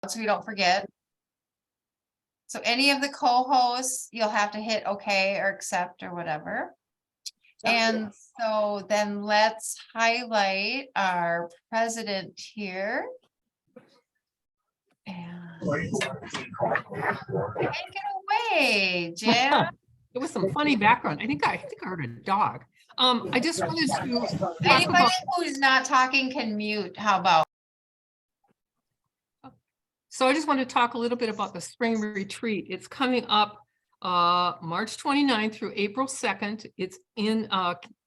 so we don't forget. So any of the co-hosts, you'll have to hit okay or accept or whatever. And so then let's highlight our president here. And take it away, Jan. It was some funny background. I think I heard a dog. I just wanted to talk Anybody about, who's not talking can mute. How about? so I just want to talk a little bit about the spring retreat. It's coming up March 29th through April 2nd. It's in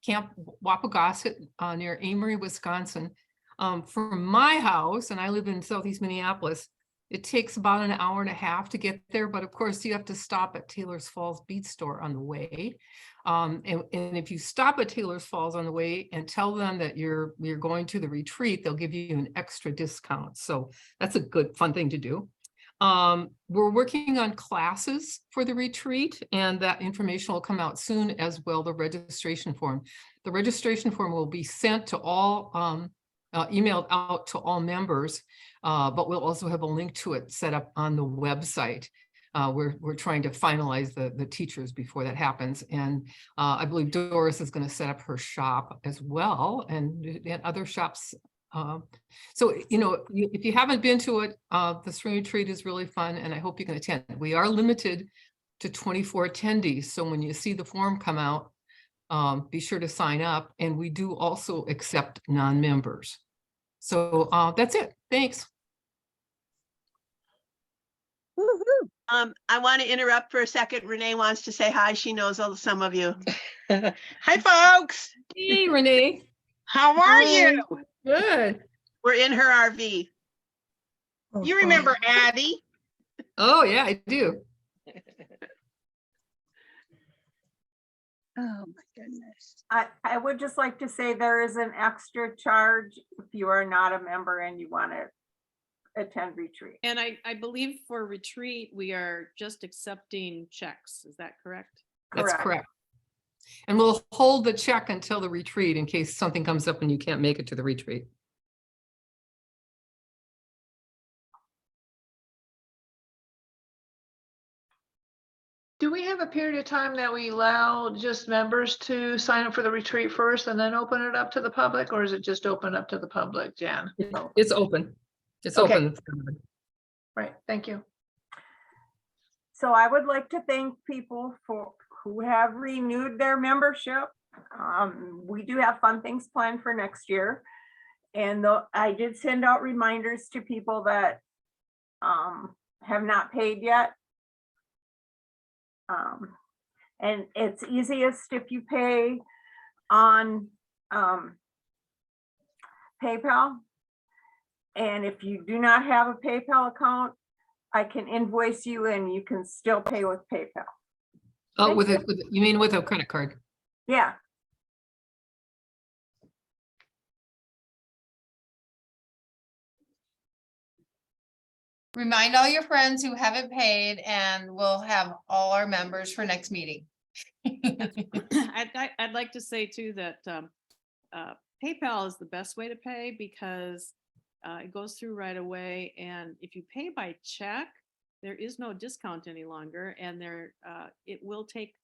Camp Wapagossett near Amory, Wisconsin. From my house, and I live in Southeast Minneapolis, it takes about an hour and a half to get there, but of course you have to stop at Taylor's Falls Beach Store on the way. And if you stop at Taylor's Falls on the way and tell them that you're going to the retreat, they'll give you an extra discount. So that's a good, fun thing to do. We're working on classes for the retreat, and that information will come out soon, as well the registration form. The registration form will be sent to all, emailed out to all members, but we'll also have a link to it set up on the website. We're trying to finalize the teachers before that happens. And I believe Doris is going to set up her shop as well, and other shops. So, you know, if you haven't been to it, the spring retreat is really fun, and I hope you can attend. We are limited to 24 attendees. So when you see the form come out, be sure to sign up. And we do also accept non-members. So that's it. Thanks. I want to interrupt for a second. Renee wants to say hi. She knows some of you. Hi, folks. Hey, Renee. How are you? Good. We're in her RV. You remember Addie? Oh, yeah, I do. Oh, my goodness. I would just like to say there is an extra charge if you are not a member and you want to attend retreat. And I believe for retreat, we are just accepting checks. Is that correct? That's correct. And we'll hold the check until the retreat in case something comes up and you can't make it to the retreat. Do we have a period of time that we allow just members to sign up for the retreat first and then open it up to the public, or is it just open up to the public, Jan? It's open. It's Okay. open. Right, thank you. So I would like to thank people who have renewed their membership. We do have fun things planned for next year. And I did send out reminders to people that have not paid yet. And it's easiest if you pay on PayPal. And if you do not have a PayPal account, I can invoice you and you can still pay with PayPal. Oh, you mean with a credit card? Yeah. Remind all your friends who haven't paid, and we'll have all our members for next meeting. I'd like to say too that PayPal is the best way to pay because it goes through right away. And if you pay by check, there is no discount any longer. And it will take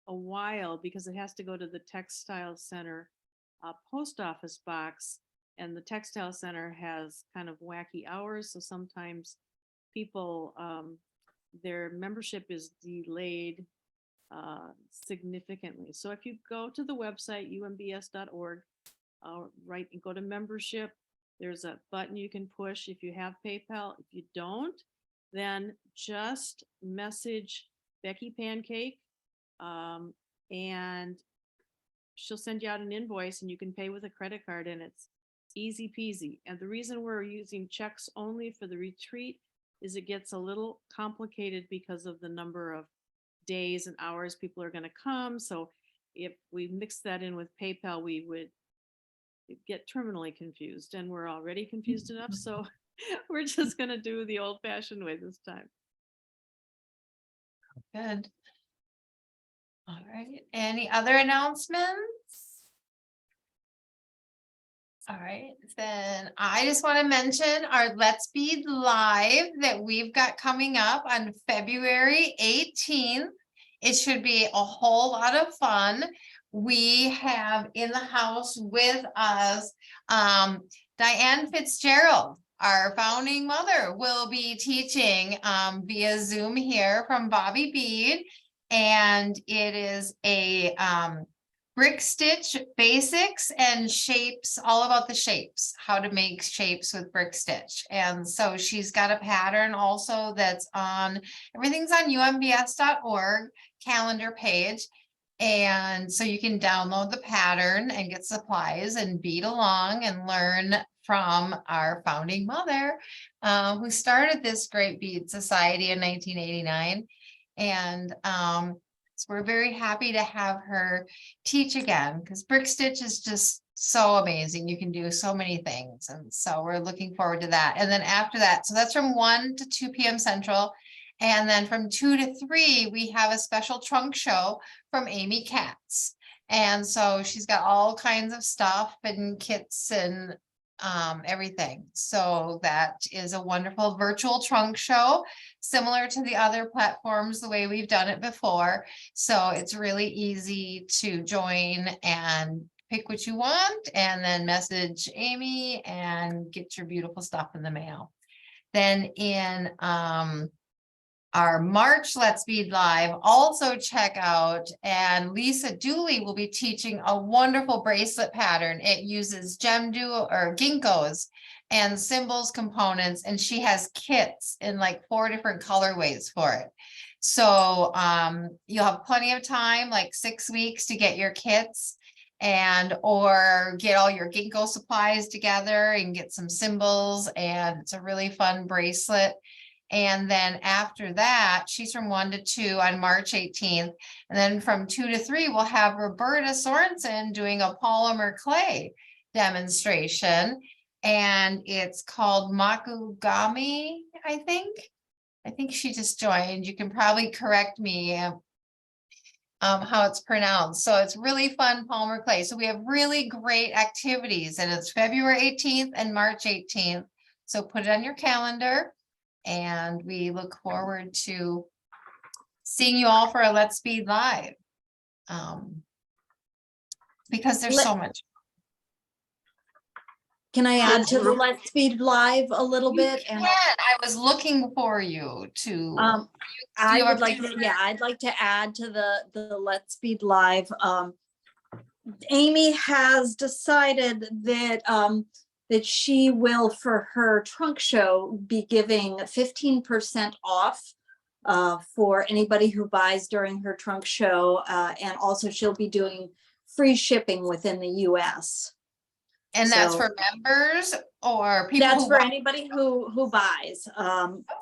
a while because it has to go to the Textile Center post office box. And the Textile Center has kind of wacky hours. So sometimes people, their membership is delayed significantly. So if you go to the website, umbs.org, right, and go to membership, there's a button you can push if you have PayPal. If you don't, then just message Becky Pancake and she'll send you out an invoice and you can pay with a credit card, and it's easy peasy. And the reason we're using checks only for the retreat is it gets a little complicated because of the number of days and hours people are going to come. So if we mix that in with PayPal, we would get terminally confused, and we're already confused enough. So we're just going to do the old fashioned way this time. Good. All right. Any other announcements? All right, then I just want to mention our Let's Be Live that we've got coming up on February 18th. It should be a whole lot of fun. We have in the house with us, Diane Fitzgerald, our founding mother, will be teaching via Zoom here from Bobby Bead. And it is a brick stitch basics and shapes, all about the shapes, how to make shapes with brick stitch. And so she's got a pattern also that's on, everything's on UMBS.org calendar page. And so you can download the pattern and get supplies and bead along and learn from our founding mother, who started this great bead society in 1989. And so we're very happy to have her teach again, because brick stitch is just so amazing. You can do so many things. And so we're looking forward to that. And then after that, so that's from 1 to 2 p.m. Central. And then from 2 to 3, we have a special trunk show from Amy Katz. And so she's got all kinds of stuff and kits and everything. So that is a wonderful virtual trunk show, similar to the other platforms, the way we've done it before. So it's really easy to join and pick what you want and then message Amy and get your beautiful stuff in the mail. Then in our March Let's Bead Live, also check out, and Lisa Dooley will be teaching a wonderful bracelet pattern. It uses ginkgos and symbols components, and she has kits in like 4 different colorways for it. So you'll have plenty of time, like 6 weeks, to get your kits and or get all your ginkgo supplies together and get some symbols, and it's a really fun bracelet. And then after that, she's from 1 to 2 on March 18th. And then from 2 to 3, we'll have Roberta Sorensen doing a polymer clay demonstration. And it's called Makugami, I think. I think she just joined. You can probably correct me how it's pronounced. So it's really fun polymer clay. So we have really great activities, and it's February 18th and March 18th. So put it on your calendar. And we look forward to seeing you all for a Let's Bead Live. Because there's so much. Can I add to the Let's Bead Live a little bit? And I was looking for you to. I would like to, I'd like to add to the Let's Bead Live. Amy has decided that that she will, for her trunk show, be giving 15% off for anybody who buys during her trunk show. And also she'll be doing free shipping within the US. And that's for members or people? That's for anybody who buys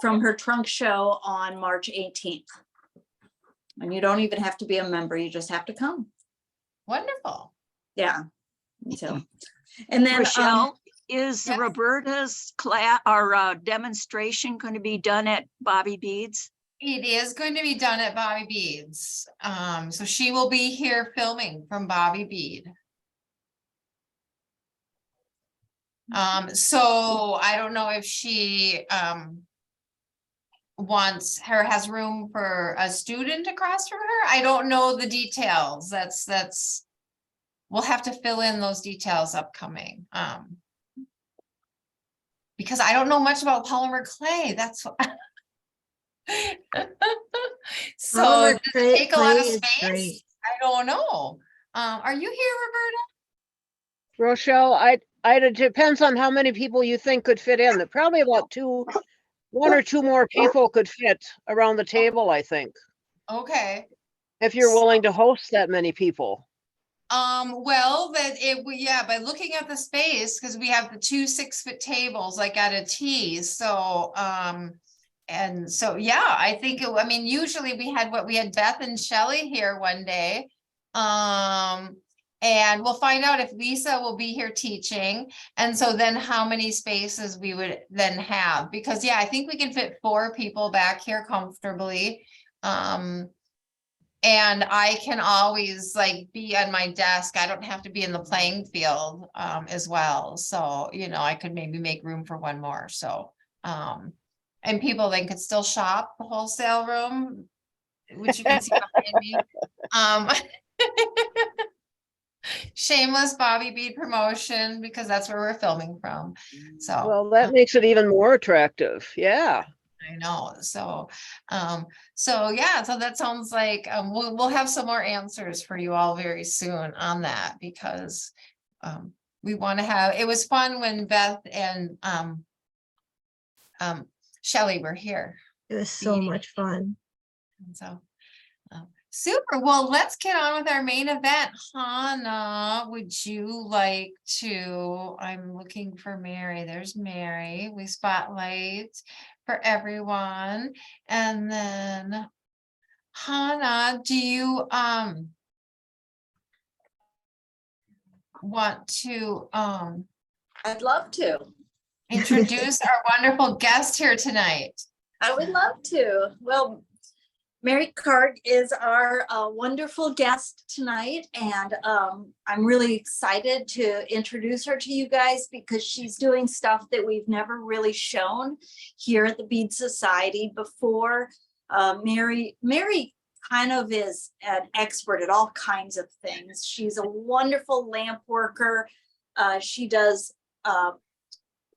from her trunk show on March 18th. And you don't even have to be a member, you just have to come. Wonderful. Yeah. So, and then Rochelle, is yes. Roberta's class or demonstration going to be done at Bobby Beads? It is going to be done at Bobby Beads. So she will be here filming from Bobby Bead. So I don't know if she has room for a student across from her. I don't know the details. That's we'll have to fill in those details upcoming. Because I don't know much about polymer clay. That's what so does it take a lot of space? I don't know. Are you here, Roberta? Rochelle, it depends on how many people you think could fit in. Probably about 1 or 2 more people could fit around the table, I think. Okay. If you're willing to host that many people. Well, by looking at the space, because we have the 2 6-foot tables like at a T. So, and so, yeah, I think, usually we had Beth and Shelley here one day. And we'll find out if Lisa will be here teaching. And so then how many spaces we would then have, because I think we can fit 4 people back here comfortably. And I can always like be on my desk. I don't have to be in the playing field as well. So, you know, I could maybe make room for one more. So, and people then could still shop the wholesale room, which you can see behind me. Shameless Bobby Bead promotion because that's where we're filming from. So Well, that makes it even more attractive. Yeah. I know. So yeah, so that sounds like we'll have some more answers for you all very soon on that because we want to have, it was fun when Beth and Shelley were here. It was so much fun. And so super. Well, let's get on with our main event. Hannah, would you like to, I'm looking for Mary. There's Mary. We spotlight for everyone. And then Hannah, do you want to I'd love to. introduce our wonderful guest here tonight? I would love to. Well, Mary Karg is our wonderful guest tonight, and I'm really excited to introduce her to you guys because she's doing stuff that we've never really shown here at the Bead Society before. Mary kind of is an expert at all kinds of things. She's a wonderful lamp worker. She does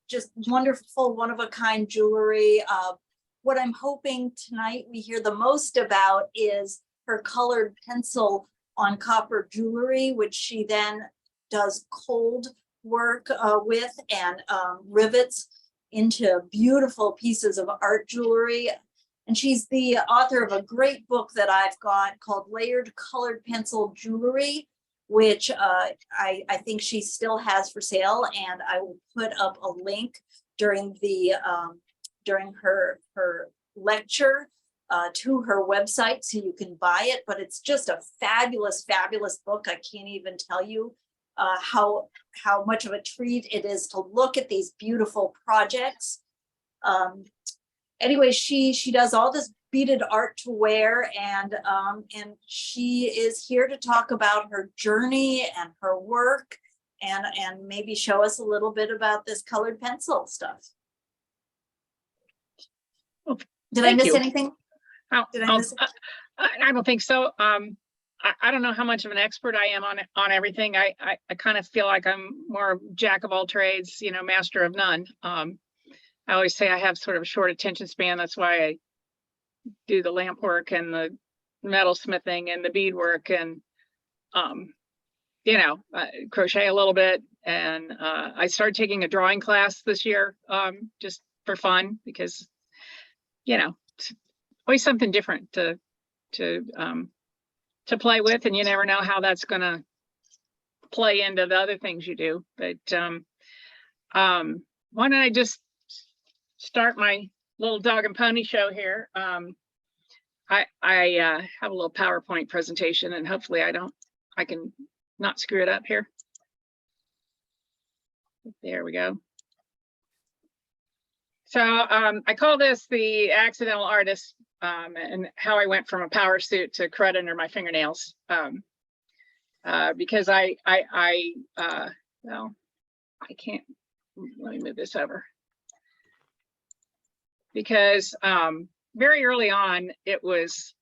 just wonderful, one-of-a-kind jewelry. What I'm hoping tonight we hear the most about is her colored pencil on copper jewelry, which she then does cold work with and rivets into beautiful pieces of art jewelry. And she's the author of a great book that I've got called Layered Colored Pencil Jewelry, which I think she still has for sale. And I will put up a link during the during her lecture to her website so you can buy it. But it's just a fabulous book. I can't even tell you how much of a treat it is to look at these beautiful projects. Anyway, she does all this beaded art to wear, and she is here to talk about her journey and her work and maybe show us a little bit about this colored pencil stuff. Did I miss anything? Did I miss it? I don't think so. I don't know how much of an expert I am on everything. I kind of feel like I'm more jack of all trades, you know, master of none. I always say I have sort of a short attention span. That's why I do the lamp work and the metal smithing and the bead work and, you know, crochet a little bit. And I started taking a drawing class this year just for fun because, you know, it's always something different to play with, and you never know how that's going to play into the other things you do. But why don't I just start my little dog and pony show here? I have a little PowerPoint presentation, and hopefully I can not screw it up here. There we go. So I call this the accidental artist, and how I went from a power suit to crud under my fingernails. Because well, I can't, let me move this over. Because very early on, it was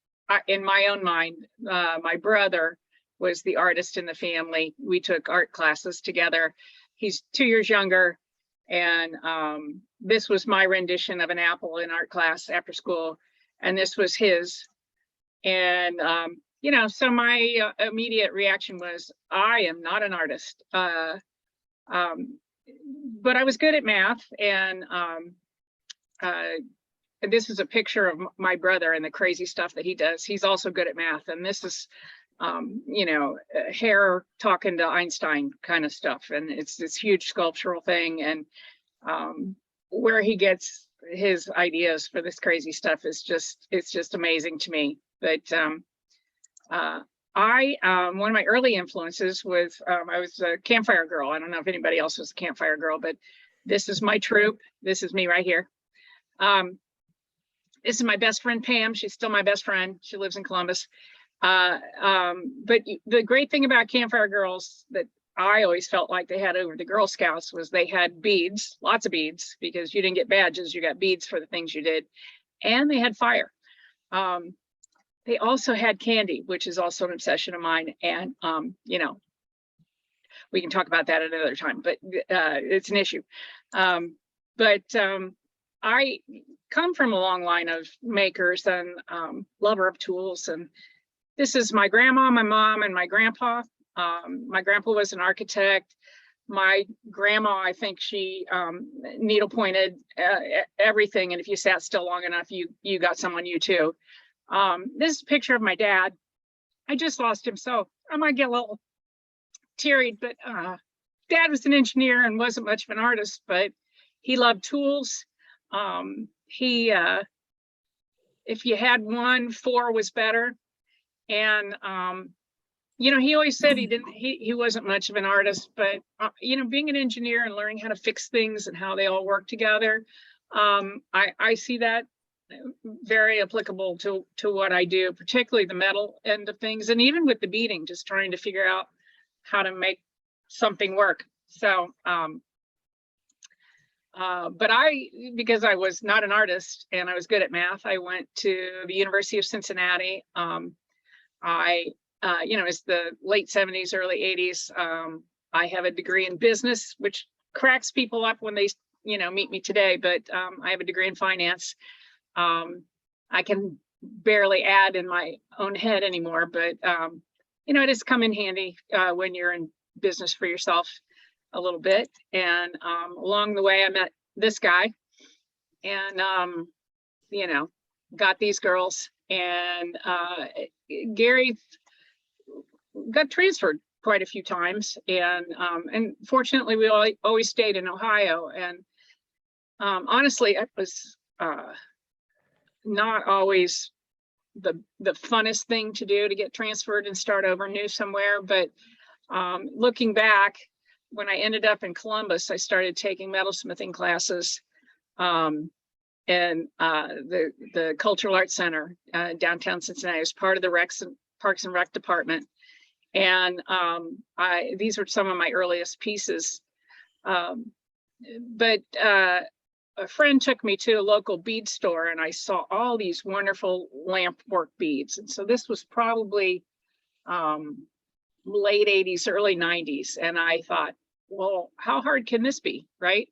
in my own mind, my brother was the artist in the family. We took art classes together. He's 2 years younger. And this was my rendition of an apple in art class after school. And this was his. And, you know, so my immediate reaction was, I am not an artist. But I was good at math. And this is a picture of my brother and the crazy stuff that he does. He's also good at math. And this is, you know, hair talking to Einstein kind of stuff. And it's this huge sculptural thing. And where he gets his ideas for this crazy stuff is just, it's just amazing to me. But one of my early influences was, I was a campfire girl. I don't know if anybody else was a campfire girl, but this is my troop. This is me right here. This is my best friend, Pam. She's still my best friend. She lives in Columbus. But the great thing about Campfire Girls that I always felt like they had over the Girl Scouts was they had beads, lots of beads, because you didn't get badges, you got beads for the things you did. And they had fire. They also had candy, which is also an obsession of mine. And, you know, we can talk about that at another time, but it's an issue. I come from a long line of makers and lover of tools. And this is my grandma, my mom, and my grandpa. My grandpa was an architect. My grandma, I think she needle pointed everything. And if you sat still long enough, you got some on you too. This is a picture of my dad. I just lost him, so I might get a little teary, but Dad was an engineer and wasn't much of an artist, but he loved tools. If you had one, 4 was better. And you know, he always said he wasn't much of an artist, but you know, being an engineer and learning how to fix things and how they all work together, I see that very applicable to what I do, particularly the metal end of things, and even with the beading, just trying to figure out how to make something work. So, but because I was not an artist and I was good at math, I went to the University of Cincinnati. You know, it's the late 70s, early 80s. I have a degree in business, which cracks people up when they, you know, meet me today, but I have a degree in finance. I can barely add in my own head anymore, but you know, it has come in handy when you're in business for yourself a little bit. And along the way, I met this guy and, you know, got these girls, and Gary got transferred quite a few times. And fortunately, we always stayed in Ohio. And honestly, it was not always the funnest thing to do, to get transferred and start over new somewhere. But looking back, when I ended up in Columbus, I started taking metalsmithing classes in the Cultural Arts Center downtown Cincinnati. As part of the Parks and Rec department. And these were some of my earliest pieces. But a friend took me to a local bead store, and I saw all these wonderful lamp work beads. And so this was probably late 80s, early 90s. And I thought, well, how hard can this be, right?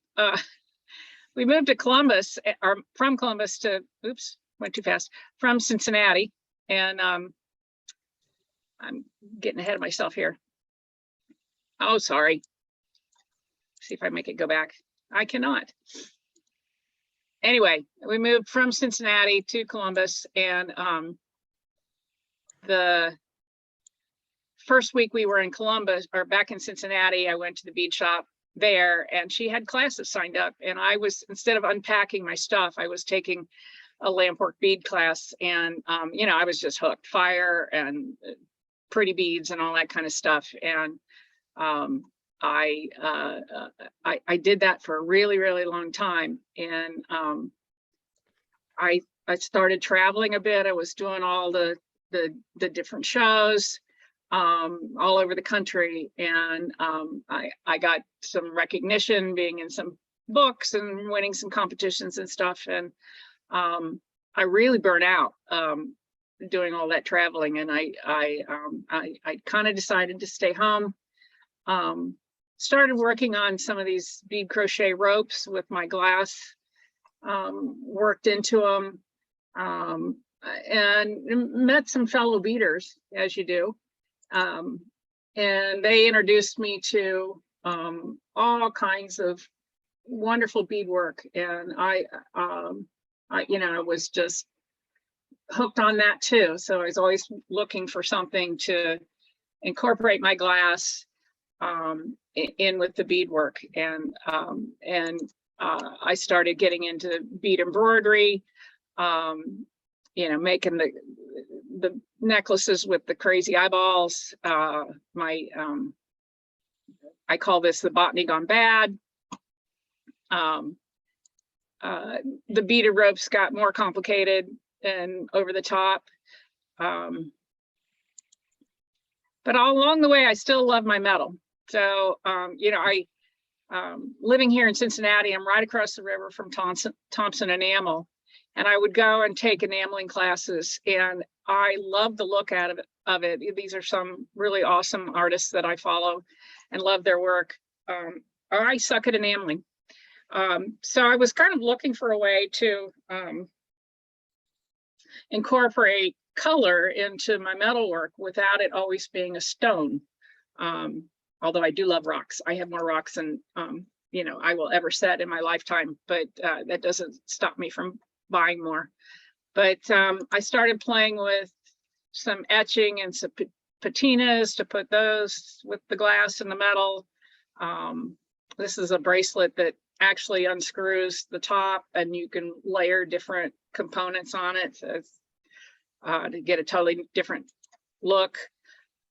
We moved to Columbus, or from Columbus to, oops, went too fast, from Cincinnati. And I'm getting ahead of myself here. Oh, sorry. See if I make it go back. I cannot. Anyway, we moved from Cincinnati to Columbus, and the first week we were in Columbus, or back in Cincinnati, I went to the bead shop there, and she had classes signed up, and I was, instead of unpacking my stuff, I was taking a lamp work bead class. And you know, I was just hooked. Fire and pretty beads and all that kind of stuff. And I did that for a really, really long time. And I started traveling a bit. I was doing all the different shows all over the country. And I got some recognition, being in some books and winning some competitions and stuff. And I really burnt out doing all that traveling. And I kind of decided to stay home. Started working on some of these bead crochet ropes with my glass, worked into them, and met some fellow beaders, as you do. And they introduced me to all kinds of wonderful beadwork. And I you know, I was just hooked on that too. So I was always looking for something to incorporate my glass in with the beadwork. And I started getting into bead embroidery, you know, making the necklaces with the crazy eyeballs. I call this the botany gone bad. The beaded ropes got more complicated and over the top. but all along the way, I still love my metal. So, you know, living here in Cincinnati, I'm right across the river from Thompson Enamel, and I would go and take enameling classes, and I love the look of it. These are some really awesome artists that I follow and love their work. I suck at enameling. So I was kind of looking for a way to incorporate color into my metalwork without it always being a stone. Although I do love rocks. I have more rocks than you know, I will ever set in my lifetime, but that doesn't stop me from buying more. But I started playing with some etching and some patinas to put those with the glass and the metal. This is a bracelet that actually unscrews the top, and you can layer different components on it to get a totally different look.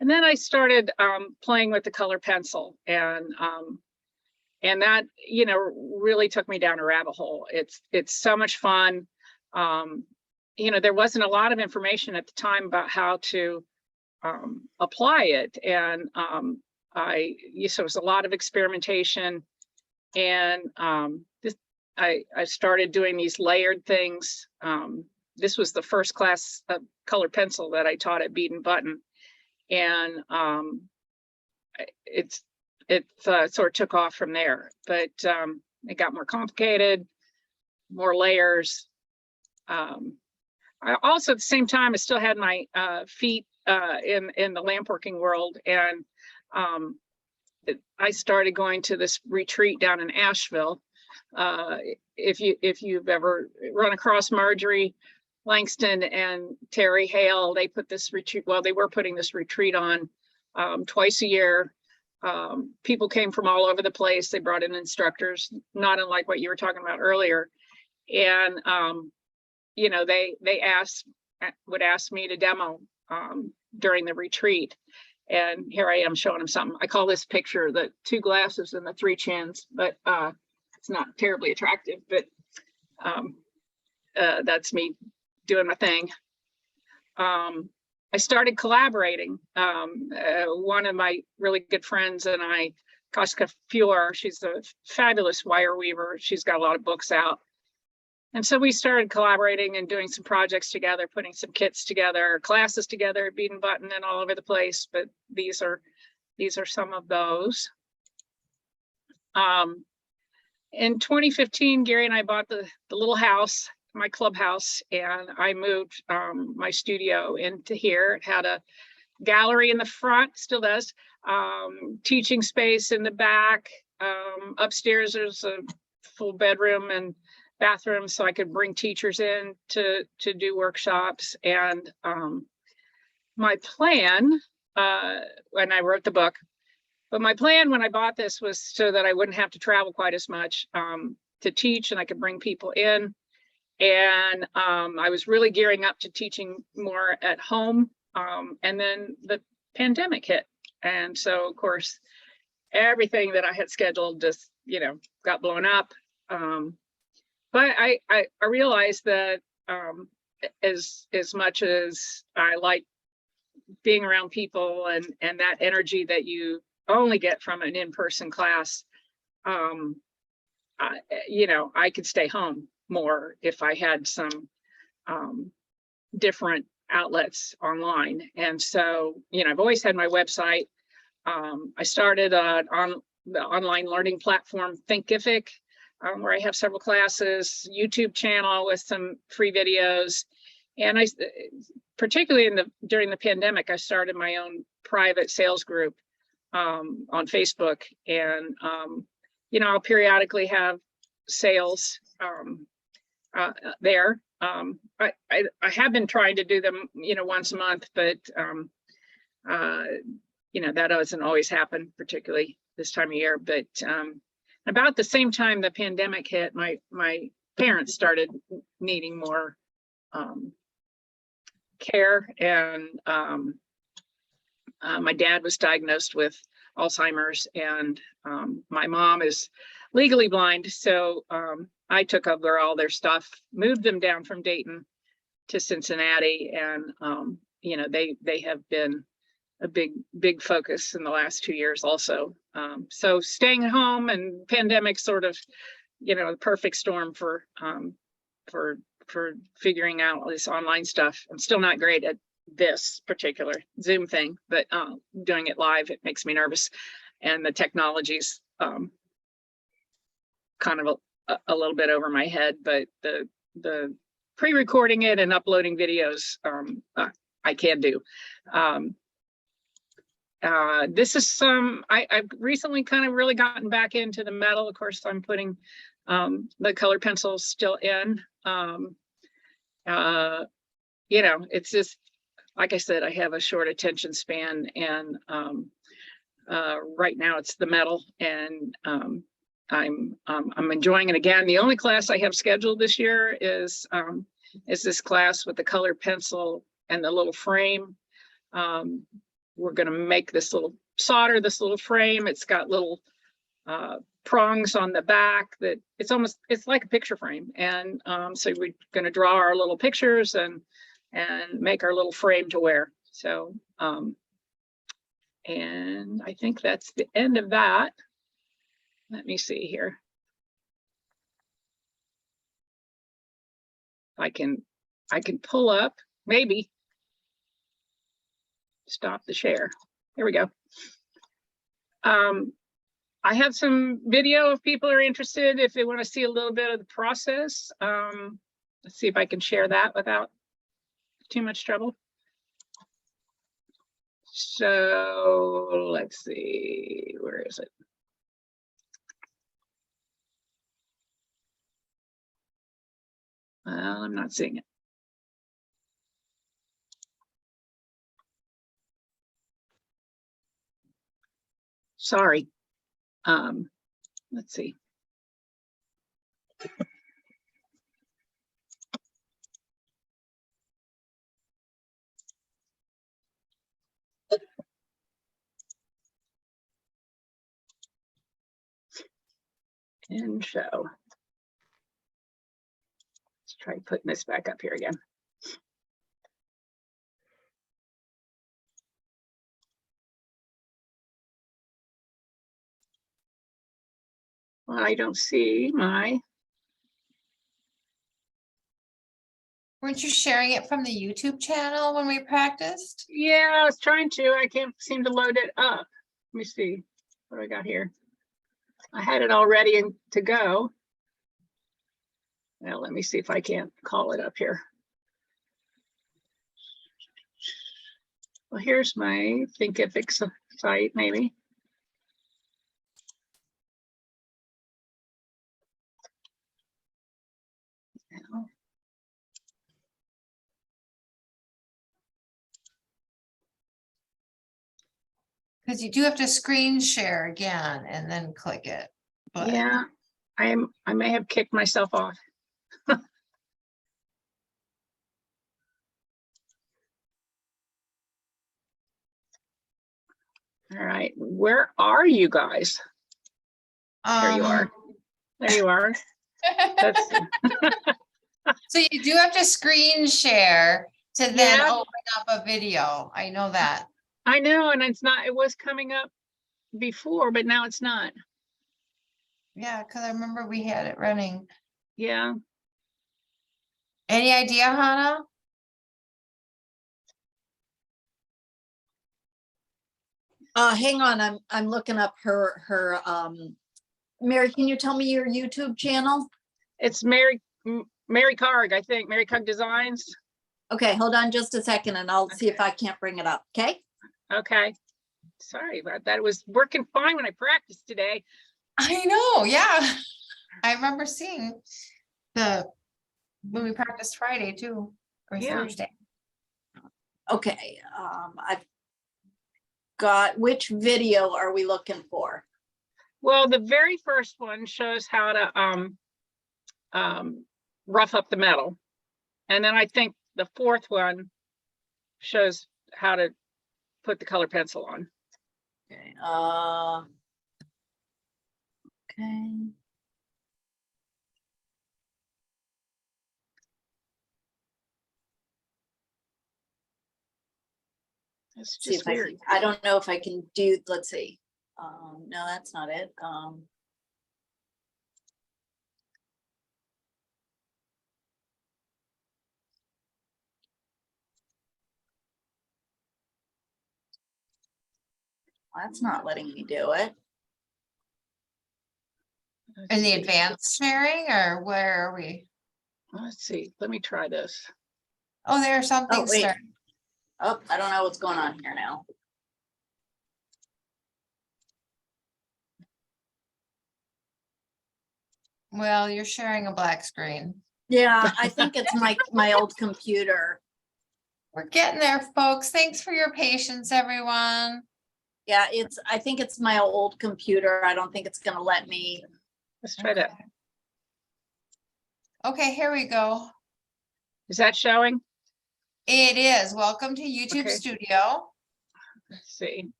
And then I started playing with the color pencil, and that, you know, really took me down a rabbit hole. It's so much fun. You know, there wasn't a lot of information at the time about how to apply it, and so it was a lot of experimentation. And I started doing these layered things. This was the first class of color pencil that I taught at Bead and Button, and it sort of took off from there. But it got more complicated, more layers. I also, at the same time, I still had my feet in the lampworking world, and I started going to this retreat down in Asheville. If you've ever run across Marjorie Langston and Terry Hale, they put this retreat, well, they were putting this retreat on twice a year. People came from all over the place. They brought in instructors, not unlike what you were talking about earlier. And, you know, they would ask me to demo during the retreat. And here I am showing them something. I call this picture the 2 glasses and the 3 chins, but it's not terribly attractive, but that's me doing my thing. I started collaborating. One of my really good friends and I, Koska Fjord, she's a fabulous wire weaver. She's got a lot of books out. And so we started collaborating and doing some projects together, putting some kits together, classes together, Bead and Button and all over the place. But these are some of those. In 2015, Gary and I bought the little house, my clubhouse, and I moved my studio into here. It had a gallery in the front, still does, teaching space in the back. Upstairs, there's a full bedroom and bathroom, so I could bring teachers in to do workshops. And my plan, when I wrote the book, but my plan when I bought this was so that I wouldn't have to travel quite as much to teach, and I could bring people in. And I was really gearing up to teaching more at home. And then the pandemic hit. And so, of course, everything that I had scheduled just, you know, got blown up. But I realized that as much as I like being around people and that energy that you only get from an in-person class, you know, I could stay home more if I had some different outlets online. And so, you know, I've always had my website. I started on the online learning platform Thinkific, where I have several classes, YouTube channel with some free videos. And I, particularly during the pandemic, I started my own private sales group on Facebook. And, you know, I'll periodically have sales there. I have been trying to do them, you know, once a month, but, you know, that doesn't always happen, particularly this time of year. But about the same time the pandemic hit, my parents started needing more care, and my dad was diagnosed with Alzheimer's, and my mom is legally blind, so I took over all their stuff, moved them down from Dayton to Cincinnati, and you know, they have been big focus in the last 2 years also. So staying at home and pandemic sort of, the perfect storm for figuring out all this online stuff. I'm still not great at this particular Zoom thing, but doing it live, it makes me nervous. And the technology's kind of a little bit over my head, but the pre-recording it and uploading videos, I can do. This is I've recently kind of really gotten back into the metal. Of course, I'm putting the color pencils still in. It's just, like I said, I have a short attention span, and right now it's the metal, and I'm enjoying it again. The only class I have scheduled this year is this class with the color pencil and the little frame. We're going to make solder this little frame. It's got little prongs on the back that it's like a picture frame. And so we're going to draw our little pictures and make our little frame to wear. So, and I think that's the end of that. Let me see here. I can pull up, maybe stop the share. Here we go. I have some video if people are interested, if they want to see a little bit of the process. Let's see if I can share that without too much trouble. So let's see, where is it? Well, I'm not seeing it. Sorry. Let's see. And show. Let's try putting this back up here again. Well, I don't see my. Weren't you sharing it from the YouTube channel when we practiced? Yeah, I was trying to. I can't seem to load it up. Let me see what do I got here. I had it all ready and to go. Now let me see if I can't call it up here. Well, here's my Thinkific site, maybe. Because you do have to screen share again and then click it. But Yeah, I may have kicked myself off. All right, where are you guys? There you are. There you are. That's, so you do have to screen share to then Yeah. open up a video. I know that. I know, and it was coming up before, but now it's not. Yeah, because I remember we had it running. Yeah. Any idea, Hannah? Hang on, I'm looking up her, Mary, can you tell me your YouTube channel? It's Mary Karg, I think. Mary Karg Designs. Okay, hold on just a second and I'll see if I can't bring it up, okay? Okay. Sorry about that. It was working fine when I practiced today. I know, yeah. I remember seeing when we practiced Friday too, or Yeah. Thursday. Okay, I've got, which video are we looking for? Well, the very first one shows how to rough up the metal. And then I think the fourth one shows how to put the color pencil on. Okay, okay. It's See just if weird. I don't know if I can do, let's see. No, that's not it. That's not letting me do it. Let's In the see. advanced sharing, or where are we? Let's see. Let me try this. Oh, there's something Oh, wait. starting. Oh, I don't know what's going on here now. Well, you're sharing a black screen. Yeah, I think it's my old computer. We're getting there, folks. Thanks for your patience, everyone. Yeah, I think it's my old computer. I don't think it's gonna let me. Let's try that. Okay, here we go. Is that showing? It is. Welcome to YouTube Okay. Studio. Let's see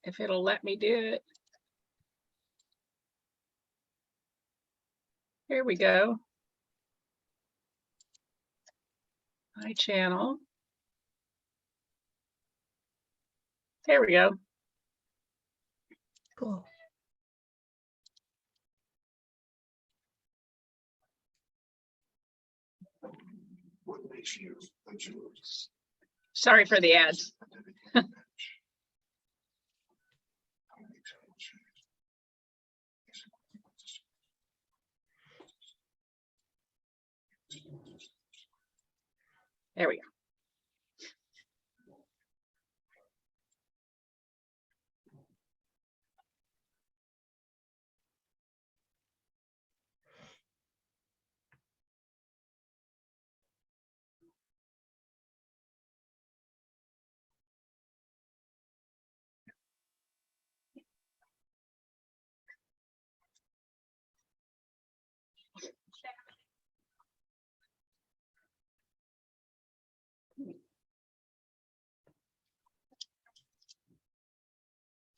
if it'll let me do it. Here we go. My channel. There we go. Cool. Sorry for the ads. There we go.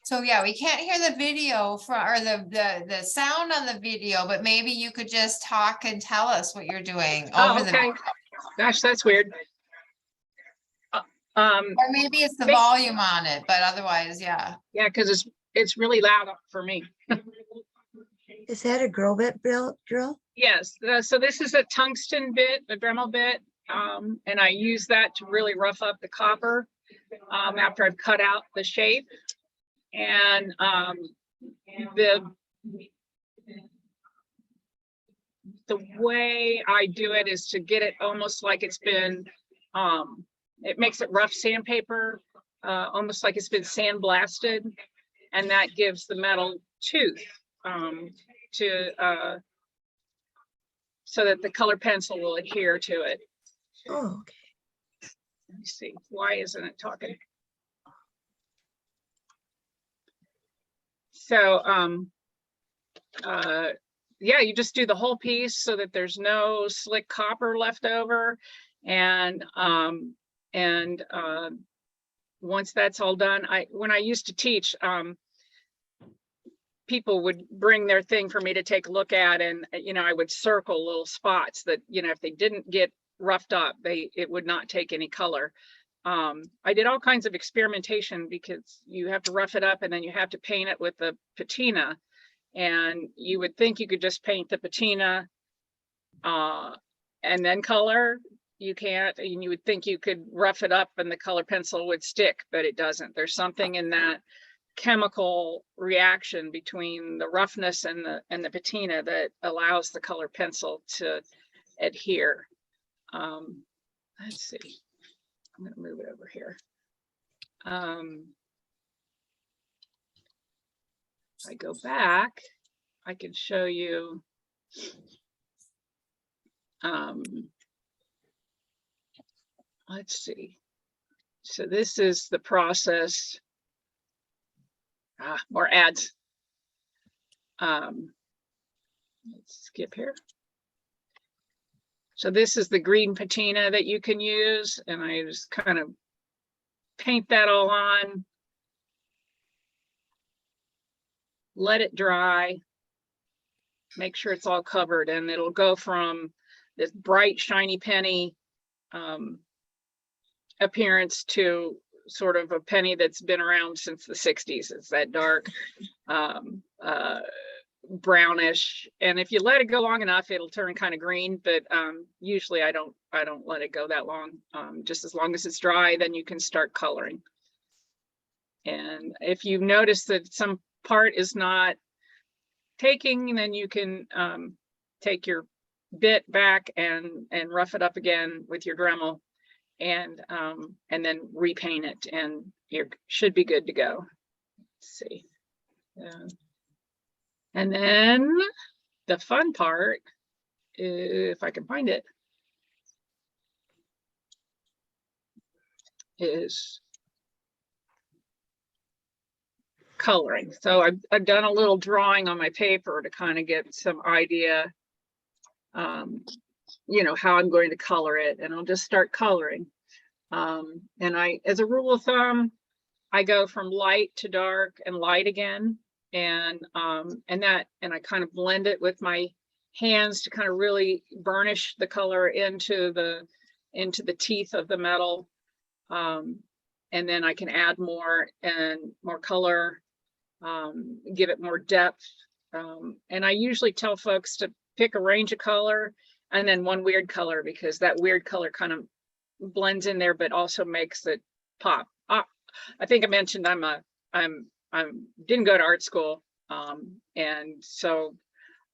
So yeah, we can't hear the video or the sound on the video, but maybe you could just talk and tell us what you're doing Oh, over the, okay. Gosh, that's weird. or maybe it's the They- volume on it, but otherwise, yeah. Yeah, because it's really loud for me. Is that a grow bit drill? Yes, so this is a tungsten bit, a Dremel bit, and I use that to really rough up the copper after I've cut out the shape. And the way I do it is to get it almost like it's been, it makes it rough sandpaper, almost like it's been sandblasted, and that gives the metal tooth so that the color pencil will adhere to it. Oh, okay. Let me see, why isn't it talking? So, yeah, you just do the whole piece so that there's no slick copper left over. And once that's all done, when I used to teach, people would bring their thing for me to take a look at, and I would circle little spots that if they didn't get roughed up, it would not take any color. I did all kinds of experimentation because you have to rough it up and then you have to paint it with the patina, and you would think you could just paint the patina and then color. You can't, and you would think you could rough it up and the color pencil would stick, but it doesn't. There's something in that chemical reaction between the roughness and the patina that allows the color pencil to adhere. Let's see, I'm going to move it over here. If I go back, I can show you let's see. So this is the process. More ads. Let's skip here. So this is the green patina that you can use, and I just kind of paint that all on. Let it dry. Make sure it's all covered, and it'll go from this bright, shiny penny appearance to sort of a penny that's been around since the 60s. It's that dark brownish, and if you let it go long enough, it'll turn kind of green. But usually I don't let it go that long. Just as long as it's dry, then you can start coloring. And if you notice that some part is not taking, then you can take your bit back and rough it up again with your Dremel, and then repaint it, and you should be good to go. Let's see. And then the fun part, if I can find it, is coloring. So I've done a little drawing on my paper to kind of get some idea, you know, how I'm going to color it, and I'll just start coloring. And as a rule of thumb, I go from light to dark and light again, and I kind of blend it with my hands to kind of really burnish the color into the teeth of the metal. And then I can add more and more color, give it more depth. And I usually tell folks to pick a range of color and then one weird color, because that weird color kind of blends in there, but also makes it pop. I think I mentioned I didn't go to art school. And so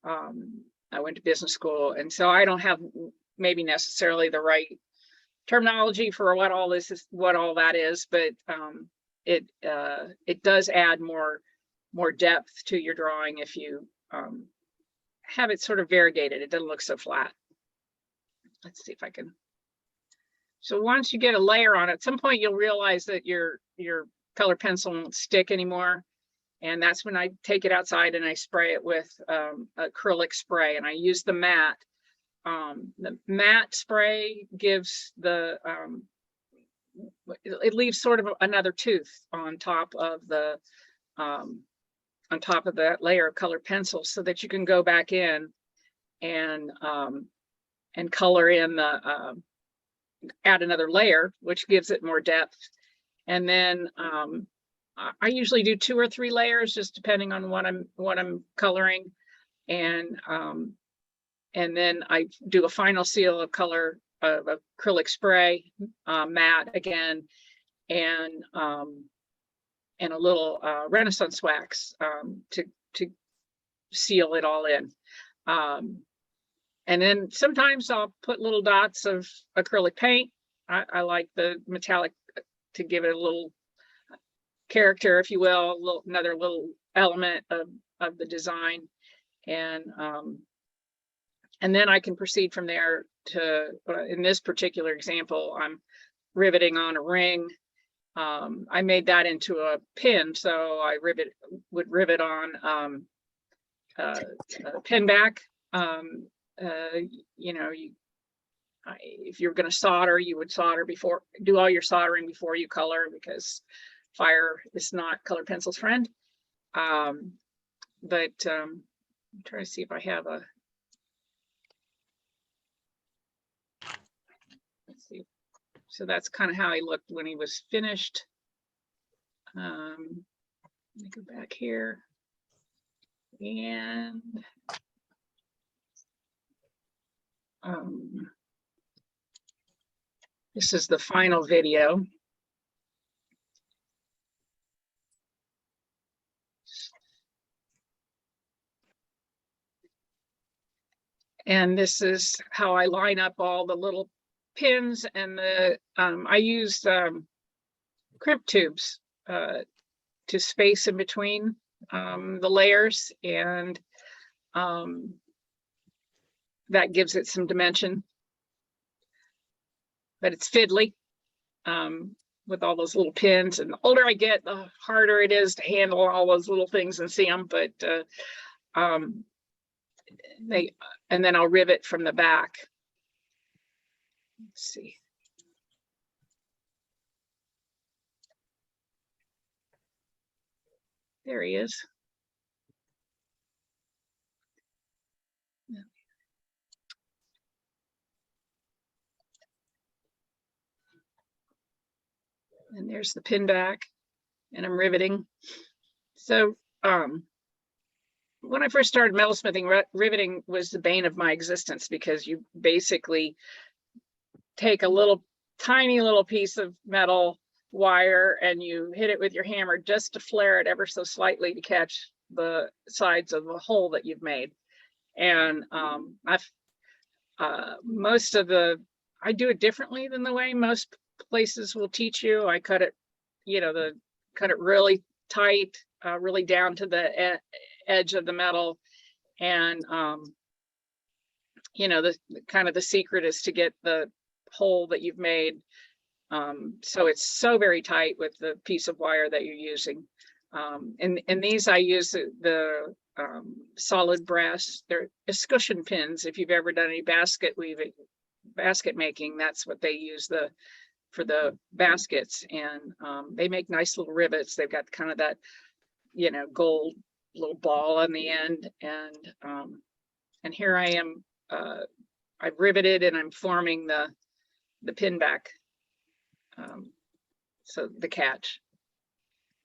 I went to business school. And so I don't have maybe necessarily the right terminology for what all that is, but it does add more depth to your drawing if you have it sort of variegated. It doesn't look so flat. Let's see if I can. So once you get a layer on it, at some point you'll realize that your color pencil won't stick anymore. And that's when I take it outside and I spray it with acrylic spray, and I use the matte. The matte spray gives it leaves sort of another tooth on top of that layer of colored pencil, so that you can go back in and color in add another layer, which gives it more depth. And then I usually do 2 or 3 layers, just depending on what I'm coloring, and then I do a final seal of color of acrylic spray, matte again, and a little Renaissance wax to seal it all in. And then sometimes I'll put little dots of acrylic paint. I like the metallic to give it a little character, if you will, another little element of the design. And then I can proceed from there to, in this particular example, I'm riveting on a ring. I made that into a pin, so I would rivet on a pin back. You know, if you're going to solder, you would do all your soldering before you color, because fire is not color pencil's friend. I'm trying to see if I have a. Let's see. So that's kind of how he looked when he was finished. Let me go back here. And this is the final video. And this is how I line up all the little pins, and I use crimp tubes to space in between the layers, and that gives it some dimension. But it's fiddly with all those little pins, and the older I get, the harder it is to handle all those little things and see them. But and then I'll rivet from the back. Let's see. There he is. And there's the pin back, and I'm riveting. So when I first started metalsmithing, riveting was the bane of my existence, because you basically take a little tiny little piece of metal wire and you hit it with your hammer just to flare it ever so slightly to catch the sides of a hole that you've made. And I do it differently than the way most places will teach you. I cut it, cut it really tight, really down to the edge of the metal. And the kind of the secret is to get the hole that you've made so it's so very tight with the piece of wire that you're using. And these I use the solid brass. They're escutcheon pins. If you've ever done any basket making, that's what they use for the baskets. And they make nice little rivets. They've got kind of that gold little ball on the end. And here I am. I've riveted and I'm forming the pin back. So the catch.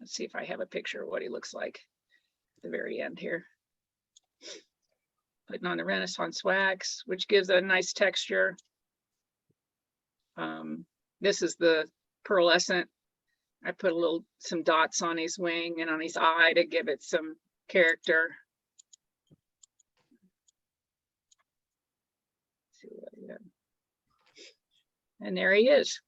Let's see if I have a picture of what he looks like at the very end here. Putting on the Renaissance wax, which gives a nice texture. This is the pearlescent. I put some dots on his wing and on his eye to give it some character. Let's see what we got. And there he is.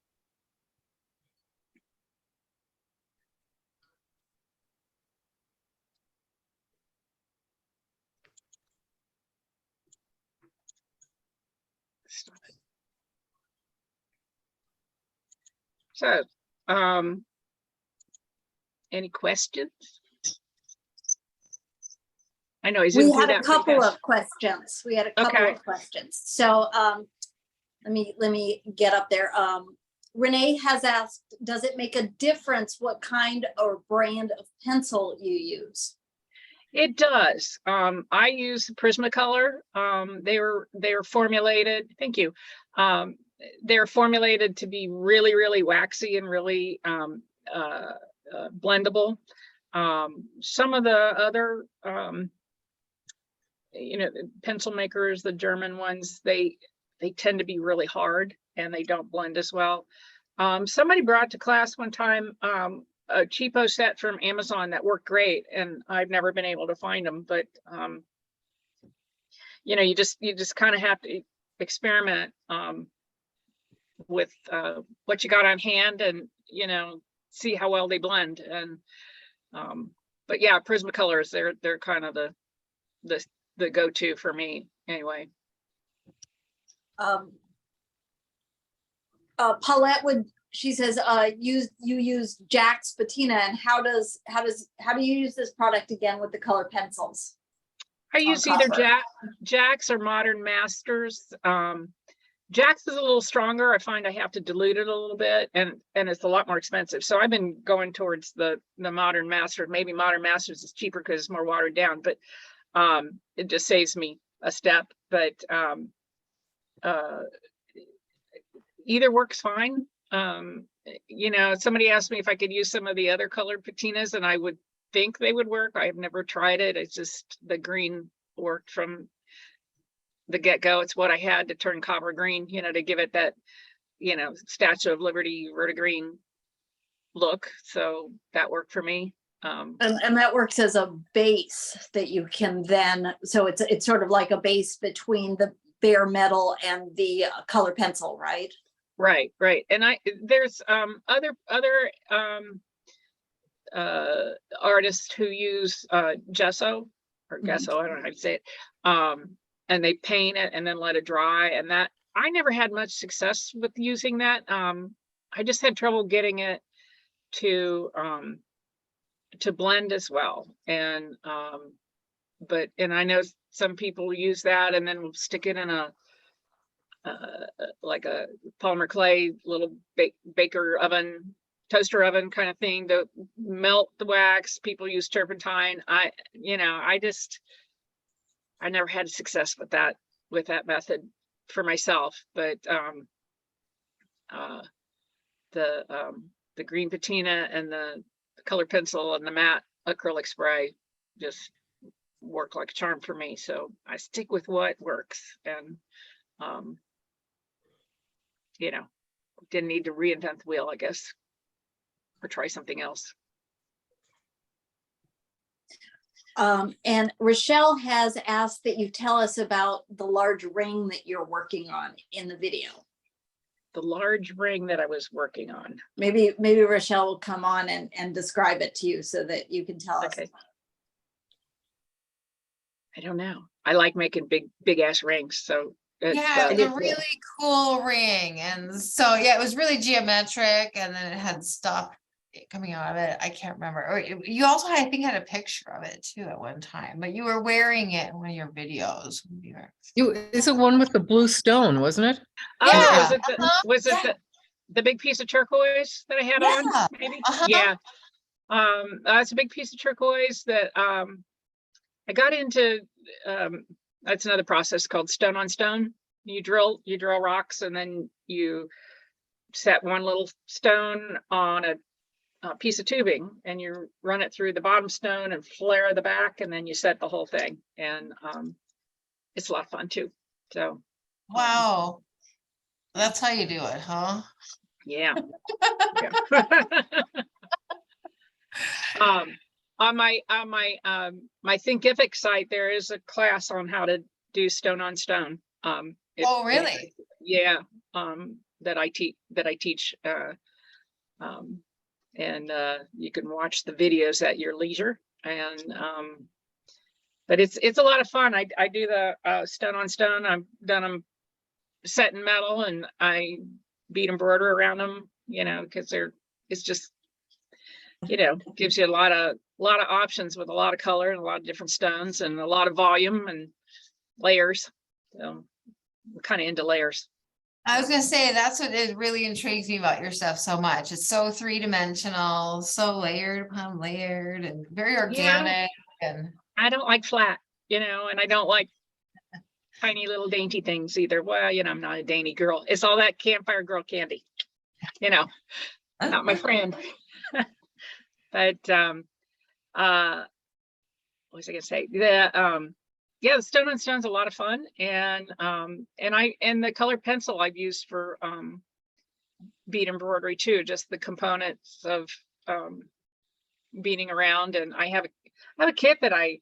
Stop it. So, any questions? I know he's. We had a couple of questions. We had a couple of questions. So let me get up there. Renee has asked, does it make a difference what kind or brand of pencil you use? It does. I use Prismacolor. They were formulated. Thank you. They're formulated to be really, really waxy and really blendable. Some of the other, pencil makers, the German ones, they tend to be really hard and they don't blend as well. Somebody brought to class one time a cheapo set from Amazon that worked great, and I've never been able to find them. But you just kind of have to experiment with what you got on hand, and see how well they blend. And but yeah, Prismacolors, they're kind of the go-to for me anyway. Paulette she says you use Jack's patina, and how do you use this product again with the color pencils? I use either Jack's or Modern Masters. Jack's is a little stronger. I find I have to dilute it a little bit, and it's a lot more expensive. So I've been going towards the Modern Master. Maybe Modern Masters is cheaper because it's more watered down, but it just saves me a step. But either works fine. Somebody asked me if I could use some of the other colored patinas, and I would think they would work. I've never tried it. It's just the green worked from the get-go. It's what I had to turn copper green, to give it that, Statue of Liberty vertigreen look. So that worked for me. And that works as a base that you can then, so it's sort of like a base between the bare metal and the color pencil, right? Right. And there's other artists who use gesso or gesso, I don't know how to say it, and they paint it and then let it dry. And that I never had much success with using that. I just had trouble getting it to blend as well. And I know some people use that and then we'll stick it in a like a polymer clay little baker oven, toaster oven kind of thing to melt the wax. People use turpentine. I never had success with that method for myself. But the green patina and the color pencil and the matte acrylic spray just work like a charm for me. So I stick with what works, and you know, didn't need to reinvent the wheel, I guess, or try something else. And Rochelle has asked that you tell us about the large ring that you're working on in the video. The large ring that I was working on. Maybe Rochelle will come on and describe it to you so that you can tell us. Okay. I don't know. I like making big ass rings. So it's, Yeah, it was did a too. really cool ring. And so, yeah, it was really geometric, and then it had stuff coming out of it. I can't remember. Or you also, I think, had a picture of it too at one time, but you were wearing it in one of your videos. Is it one with the blue stone, wasn't it? Yeah, was it was it the big piece of turquoise that I had on? Yeah, Maybe? uh-huh. Yeah. It's a big piece of turquoise that I got into. That's another process called stone on stone. You drill rocks, and then you set one little stone on a piece of tubing, and you run it through the bottom stone and flare the back, and then you set the whole thing. And it's a lot of fun too. So Wow. That's how you do it, huh? yeah. On my Thinkific site, there is a class on how to do stone on stone. Oh, really? Yeah. That I teach. And you can watch the videos at your leisure. And but it's a lot of fun. I do the stone on stone. I've done them set in metal, and I bead embroider around them, you know, because it's just, you know, gives you a lot of options with a lot of color and a lot of different stones and a lot of volume and layers. So I'm kind of into layers. I was gonna say, that's what it really intrigues me about your stuff so much. It's so three-dimensional, so layered upon layered, and very organic. And I don't like flat, you know, and I don't like tiny little dainty things either. Well, you know, I'm not a dainty girl. It's all that campfire girl candy, you know, not my friend. But what was I gonna say? Yeah, the stone on stone's a lot of fun, and the colored pencil I've used for bead embroidery too, just the components of beading around. And I have a kit that I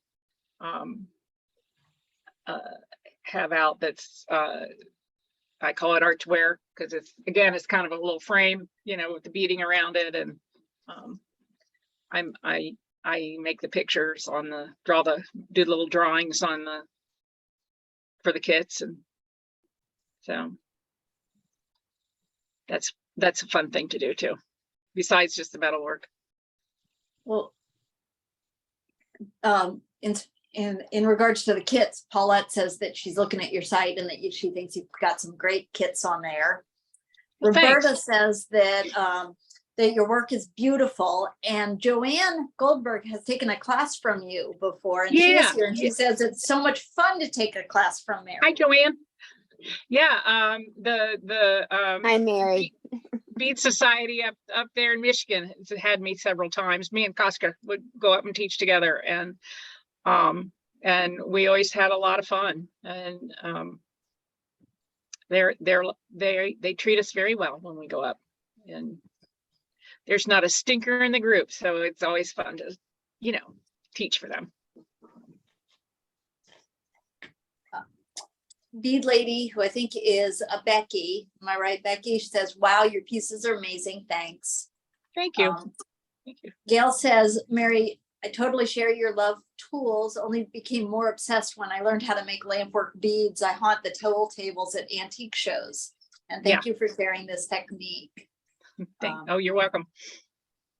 have out that's I call it art to wear, because it's kind of a little frame, you know, with the beading around it. And I make the pictures on do the little drawings on for the kits. And so that's a fun thing to do too, besides just the metal work. Well, in regards to the kits, Paulette says that she's looking at your site and that she thinks you've got some great kits on there. Well, Roberta thanks. says that that your work is beautiful, and Joanne Goldberg has taken a class from you before, and she was Yeah. here, and she says it's so much fun to take a class from Mary. Hi, Joanne. Yeah, the Hi, Mary. Bead Society up there in Michigan has had me several times. Me and Koska would go up and teach together, and we always had a lot of fun. And they treat us very well when we go up, and there's not a stinker in the group, so it's always fun to, you know, teach for them. Bead lady, who I think is a Becky, am I right, Becky? She says, wow, your pieces are amazing, thanks. Thank you. Thank you. Gail says, Mary, I totally share your love of tools, only became more obsessed when I learned how to make lampwork beads. I haunt the toll tables at antique shows. And thank you for sharing this technique. Oh, you're welcome.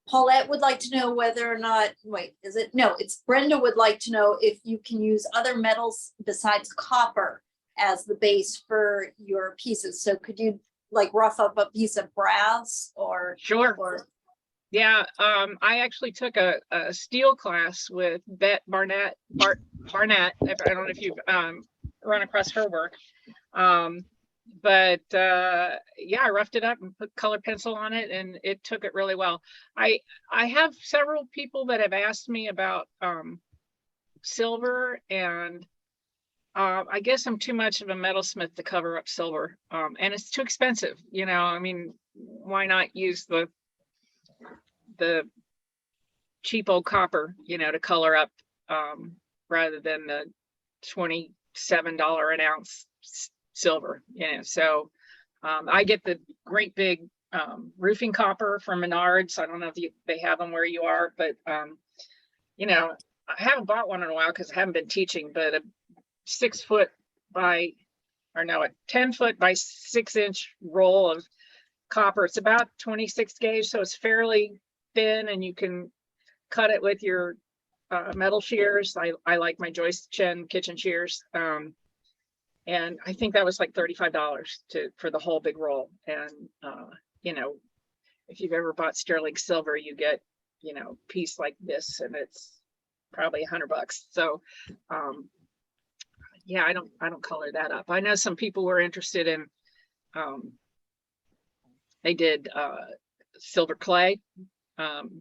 Paulette would like to know whether or not, it's Brenda would like to know if you can use other metals besides copper as the base for your pieces. So could you like rough up a piece of brass or? Sure. Or, yeah, I actually took a steel class with Bet Barnett. I don't know if you've run across her work. but yeah, I roughed it up and put color pencil on it, and it took it really well. I have several people that have asked me about silver, and I guess I'm too much of a metalsmith to cover up silver, and it's too expensive. You know, I mean, why not use the cheap old copper, you know, to color up, rather than the $27 an ounce silver, you know. So I get the great big roofing copper from Menards. I don't know if they have them where you are, but you know, I haven't bought one in a while because I haven't been teaching, but a 6 foot by, or no, a 10 foot by 6 inch roll of copper. It's about 26 gauge, so it's fairly thin, and you can cut it with your metal shears. I like my Joyce Chen kitchen shears. And I think that was like $35 for the whole big roll. And you know, if you've ever bought sterling silver, you get, you know, a piece like this, and it's probably $100. So yeah, I don't color that up. I know some people were interested in they did silver clay,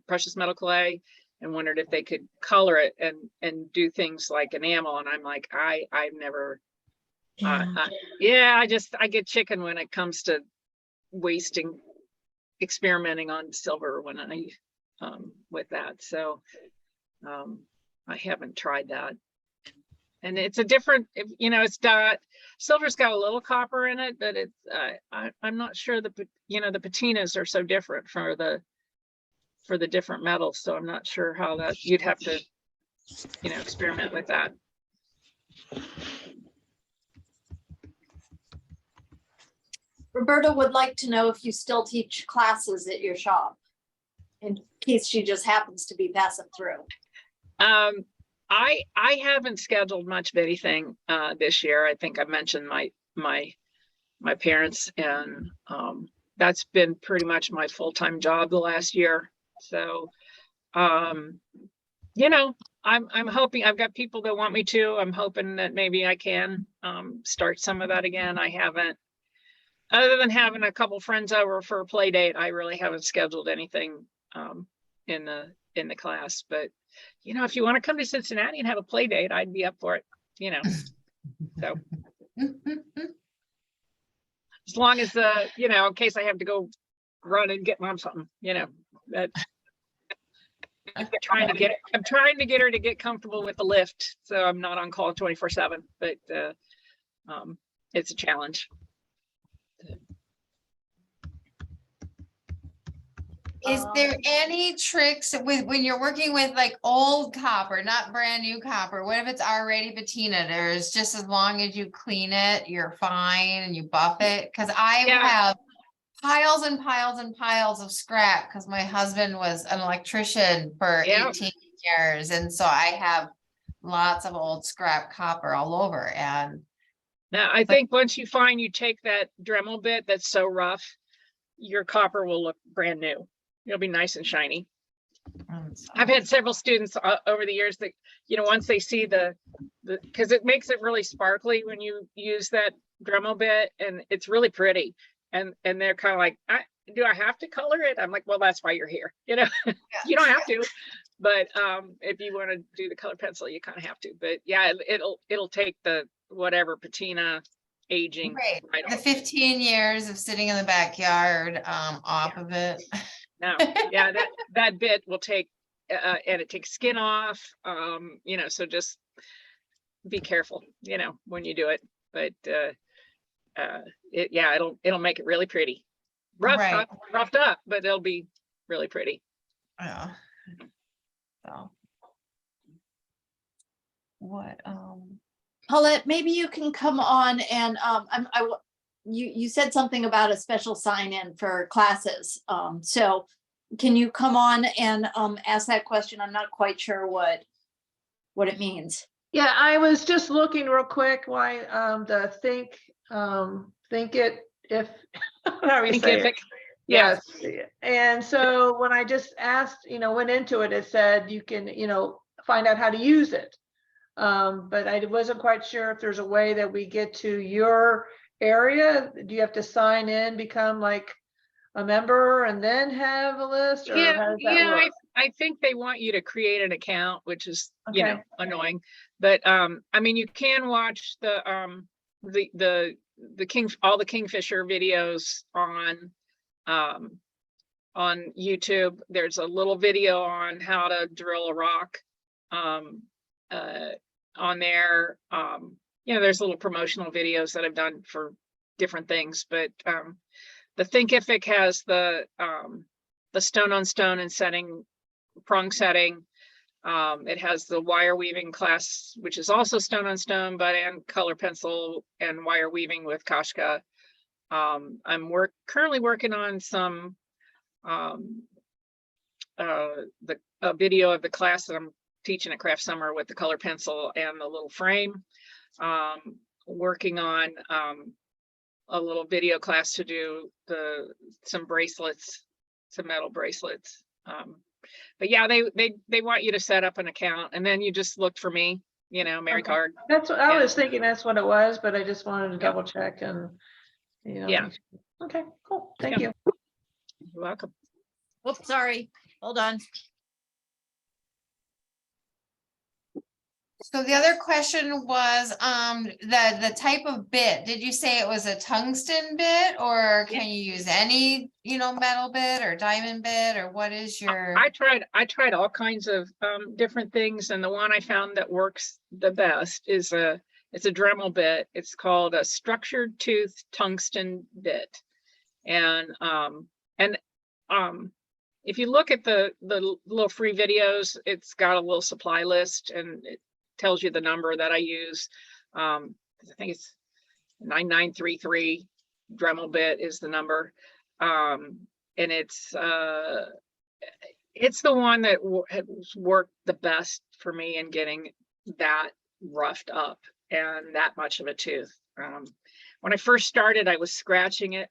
precious metal clay, and wondered if they could color it and do things like enamel. And I'm like, I've never, yeah, I get chicken when it comes to wasting, experimenting on silver when I with that. So I haven't tried that. And it's a different, you know, silver's got a little copper in it, but it's I'm not sure you know, the patinas are so different for the different metals. So I'm not sure how that, you'd have to, you know, experiment with that. Roberta would like to know if you still teach classes at your shop, in case she just happens to be passing through. I haven't scheduled much of anything this year. I think I mentioned my parents, and that's been pretty much my full-time job the last year. So you know, I'm hoping, I've got people that want me to. I'm hoping that maybe I can start some of that again. I haven't, other than having a couple friends over for a play date, I really haven't scheduled anything in the class. But you know, if you want to come to Cincinnati and have a play date, I'd be up for it, you know. So as long as you know, in case I have to go run and get mom something, you know, that I'm trying to get her to get comfortable with the lift, so I'm not on call 24/7, but it's a challenge. Is there any tricks with when you're working with like old copper, not brand new copper? What if it's already patinaed, or is just as long as you clean it, you're fine and you buff it? Because I have piles and piles and piles of scrap because my husband was an electrician for 18 years. And so I have lots of old scrap copper all over. And now I think once you find you take that Dremel bit that's so rough, your copper will look brand new. It'll be nice and shiny. I've had several students over the years that, you know, once they see because it makes it really sparkly when you use that Dremel bit, and it's really pretty. And they're kind of like, do I have to color it? I'm like, well, that's why you're here. You know, you don't have to, but if you want to do the color pencil, you kind of have to. But yeah, it'll take the whatever patina aging. Right. The 15 years of sitting in the backyard off of it. No, yeah, that bit will take, and it takes skin off, you know, so just be careful, you know, when you do it. But it'll make it really pretty. Roughed up, but it'll be really pretty. Yeah. So what Paulette, maybe you can come on and you said something about a special sign-in for classes. So can you come on and ask that question? I'm not quite sure what it means. Yeah, I was just looking real quick why the think it if how we say it. Yes. And so when I just asked, you know, went into it, it said you can, you know, find out how to use it. But I wasn't quite sure if there's a way that we get to your area? Do you have to sign in, become like a member and then have a list, or how does that work? I think they want you to create an account, which is, you know, Okay. annoying. But I mean, you can watch the all the Kingfisher videos on YouTube. There's a little video on how to drill a rock on there. You know, there's little promotional videos that I've done for different things, but the Thinkific has the stone on stone and setting, prong setting. It has the wire weaving class, which is also stone on stone, but and color pencil and wire weaving with Kashka. I'm currently working on some a video of the class that I'm teaching at Craft Summer with the color pencil and the little frame. Working on a little video class to do some bracelets, some metal bracelets. But yeah, they want you to set up an account, and then you just look for me, you know, Mary Okay. Karg. That's what I was thinking. That's what it was, but I just wanted to double check and, you know. Yeah. Okay, cool. Thank you. You're welcome. Oops, sorry. Hold on. So the other question was, the type of bit, did you say it was a tungsten bit, or can you use any, you know, metal bit or diamond bit, or what is your? I tried all kinds of different things, and the one I found that works the best is it's a Dremel bit. It's called a structured tooth tungsten bit. And if you look at the little free videos, it's got a little supply list, and it tells you the number that I use. I think it's 9933 Dremel bit is the number. And it's the one that has worked the best for me in getting that roughed up and that much of a tooth. When I first started, I was scratching it,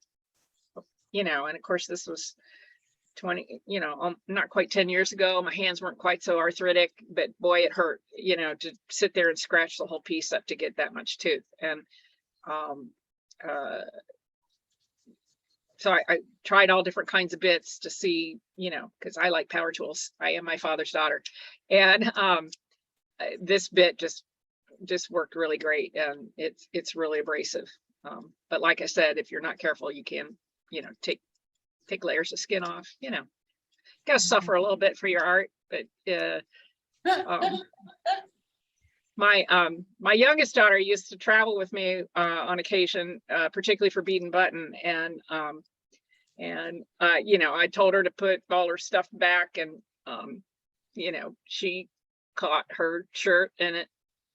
you know, and of course this was 20, you know, not quite 10 years ago. My hands weren't quite so arthritic, but boy, it hurt, you know, to sit there and scratch the whole piece up to get that much tooth. And so I tried all different kinds of bits to see, you know, because I like power tools. I am my father's daughter. And this bit just worked really great, and it's really abrasive. But like I said, if you're not careful, you can, you know, take layers of skin off, you know. Gotta suffer a little bit for your art, but my youngest daughter used to travel with me on occasion, particularly for bead and button, and you know, I told her to put all her stuff back, and you know, she caught her shirt and it,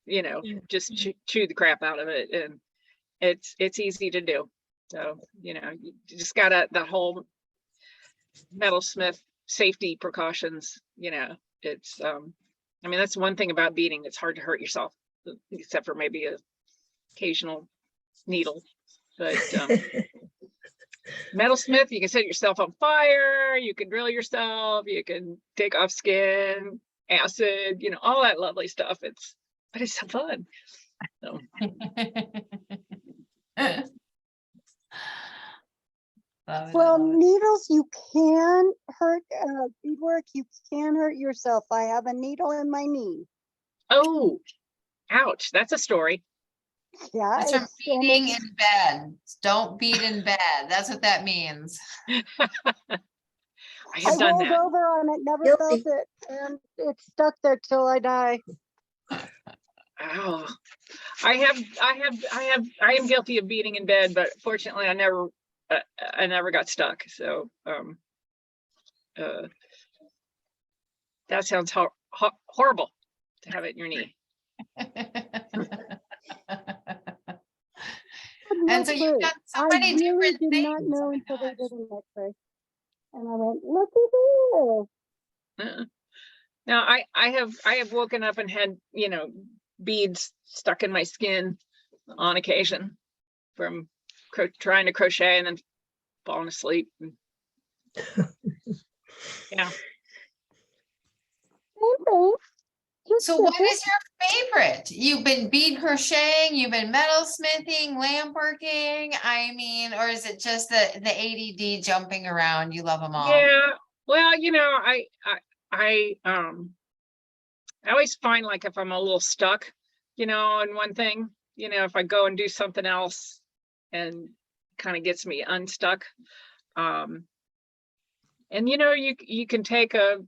you know, just chewed the crap out of it, and it's easy to do. So, you know, you just gotta, the whole metalsmith safety precautions, you know, it's I mean, that's one thing about beading. It's hard to hurt yourself, except for maybe a occasional needle. But metalsmith, you can set yourself on fire, you can drill yourself, you can take off skin, acid, you know, all that lovely stuff. But it's so fun. So. Well, needles, you can hurt, beadwork, you can hurt yourself. I have a needle in my knee. Oh, ouch. That's a story. Yeah. That's from beading in bed. Don't bead in bed. That's what that means. I I rolled over on it, never felt it, and it's stuck there till I die. Oh, I am guilty of beading in bed, but fortunately I never got stuck. So that sounds horrible to have it in your knee. And so you've got so many different did things. not know until they did an X-ray. And I went, look at this. Now I have woken up and had, you know, beads stuck in my skin on occasion from trying to crochet and then falling asleep. Yeah. Same thing. So what is your favorite? You've been bead crocheting, you've been metalsmithing, lamp working, I mean, or is it just the ADD jumping around? You love them all? Yeah, well, you know, I always find like if I'm a little stuck, you know, in one thing, you know, if I go and do something else and kind of gets me unstuck. And you know, you can take a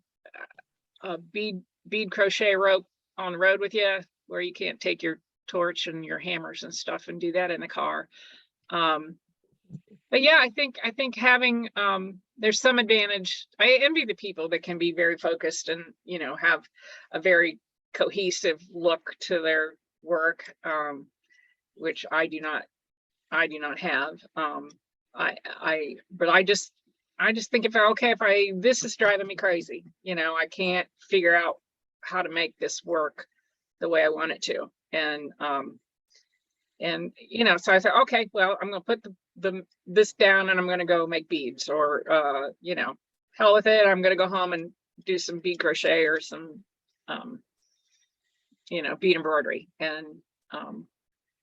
bead crochet rope on the road with you where you can't take your torch and your hammers and stuff and do that in the car. But yeah, I think having there's some advantage. I envy the people that can be very focused and, you know, have a very cohesive look to their work, which I do not have. But I just think if this is driving me crazy, you know, I can't figure out how to make this work the way I want it to. And you know, so I said, okay, well, I'm gonna put this down and I'm gonna go make beads, or you know, hell with it, I'm gonna go home and do some bead crochet or some you know, bead embroidery. And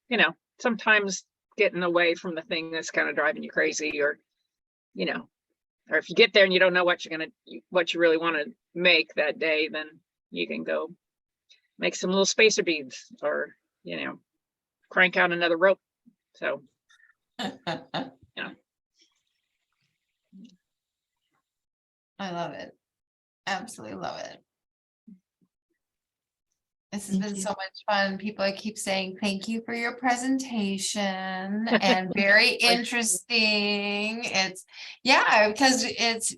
you know, sometimes getting away from the thing that's kind of driving you crazy, or you know, or if you get there and you don't know what you really want to make that day, then you can go make some little spacer beads, or you know, crank out another rope. So yeah. I love it. Absolutely love it. This has been so much fun. People, I keep saying thank you for your presentation and very interesting. It's because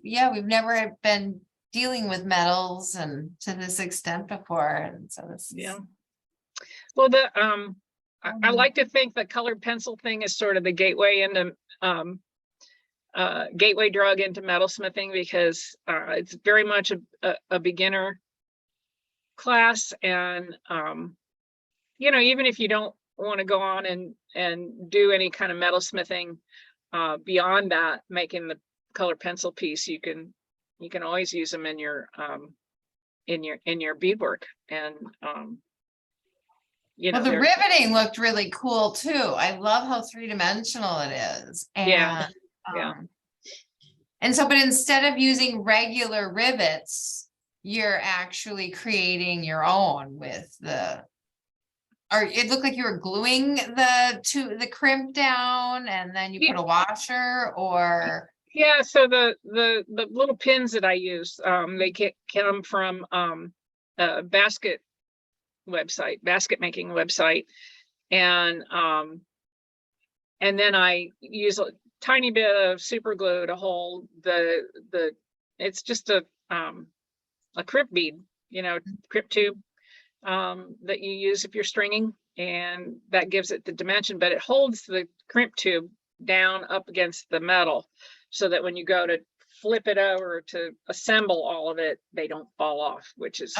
we've never been dealing with metals and to this extent before. And so this is Well, I like to think the colored pencil thing is sort of the gateway into gateway drug into metalsmithing, because it's very much a beginner class. And you know, even if you don't want to go on and do any kind of metalsmithing beyond that, making the colored pencil piece, you can always use them in your beadwork. And you know, well, the riveting looked really cool too. I love how three-dimensional it is. And and so, but instead of using regular rivets, you're actually creating your own with or it looked like you were gluing the crimp down and then you put a washer, or yeah. So the little pins that I use, they come from a basket making website, and then I use a tiny bit of super glue to hold it's just a crimp bead, you know, crimp tube that you use if you're stringing, and that gives it the dimension, but it holds the crimp tube down up against the metal so that when you go to flip it over to assemble all of it, they don't fall off, which is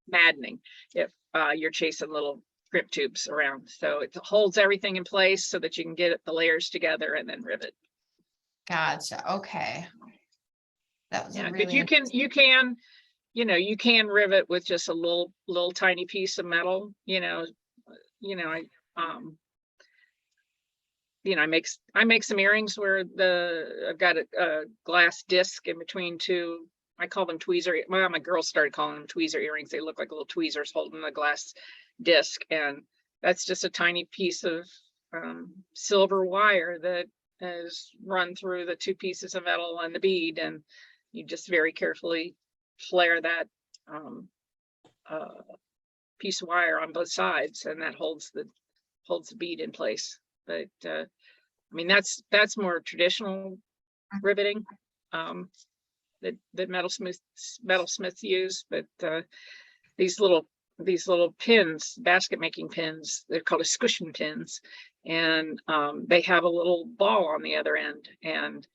maddening if you're chasing little crimp tubes around. So it holds everything in place so that you can get the layers together and then rivet. Gotcha. Okay. That was but really you can you can rivet with just a little tiny piece of metal. I make some earrings where I've got a glass disc in between two. I call them tweezer. Well, my girls started calling them tweezer earrings. They look like little tweezers holding the glass disc, and that's just a tiny piece of silver wire that is run through the two pieces of metal and the bead, and you just very carefully flare that piece of wire on both sides, and that holds the bead in place. But I mean, that's more traditional riveting that metalsmiths use. But these little pins, basket making pins, they're called escutcheon pins, and they have a little ball on the other end, and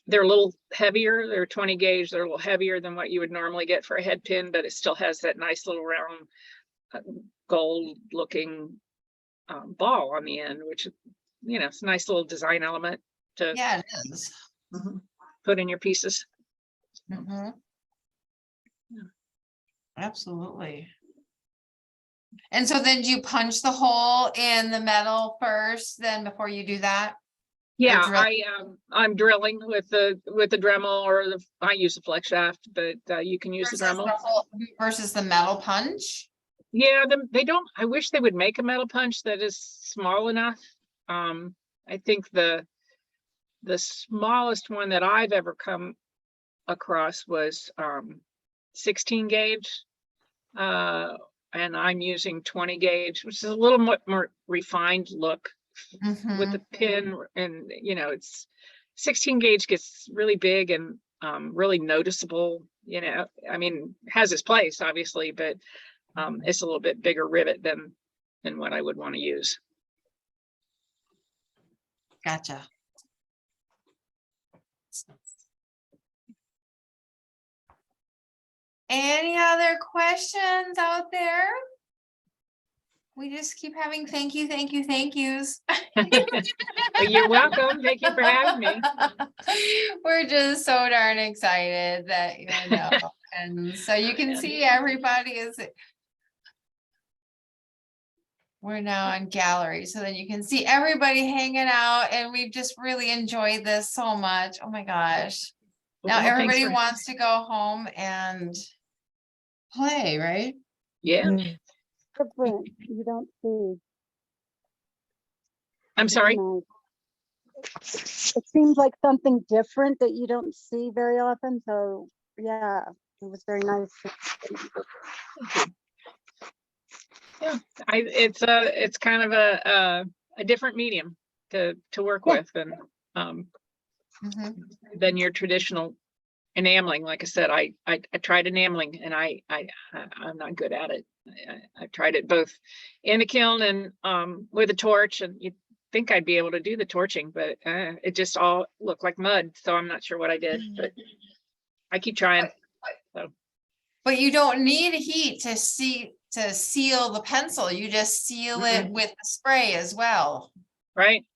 they're a little heavier. They're 20 gauge. They're a little heavier than what you would normally get for a head pin, but it still has that nice little round gold looking ball on the end, which, you know, it's a nice little design element to it is. put in your pieces. Absolutely. And so then do you punch the hole in the metal first, then before you do that? Yeah, drill- I'm drilling with the Dremel, or I use a flex shaft, but you can use the Versus Dremel. the hole versus the metal punch? Yeah, they don't, I wish they would make a metal punch that is small enough. I think the smallest one that I've ever come across was 16 gauge. And I'm using 20 gauge, which is a little more refined look with the pin, and it's 16 gauge gets really big and really noticeable. I mean, has its place obviously, but it's a little bit bigger rivet than what I would want to use. Gotcha. Any other questions out there? We just keep having thank you, thank you, thank yous. Well, you're welcome. Thank you for having me. We're just so darn excited that, and so you can see everybody is. We're now on gallery, so then you can see everybody hanging out, and we've just really enjoyed this so much. Oh my gosh. Now Well, thanks everybody for- wants to go home and play, right? Yeah. Different, you don't see. I'm sorry. Nice. It seems like something different that you don't see very often. So yeah, it was very nice. Yeah, it's kind of a different medium to work with than than your traditional enameling. Like I said, I tried enameling, and I'm not good at it. I tried it both in the kiln and with a torch, and you'd think I'd be able to do the torching, but it just all looked like mud. So I'm not sure what I did, but I keep trying. So. But you don't need heat to seal the pencil. You just seal it with the spray as well. Right.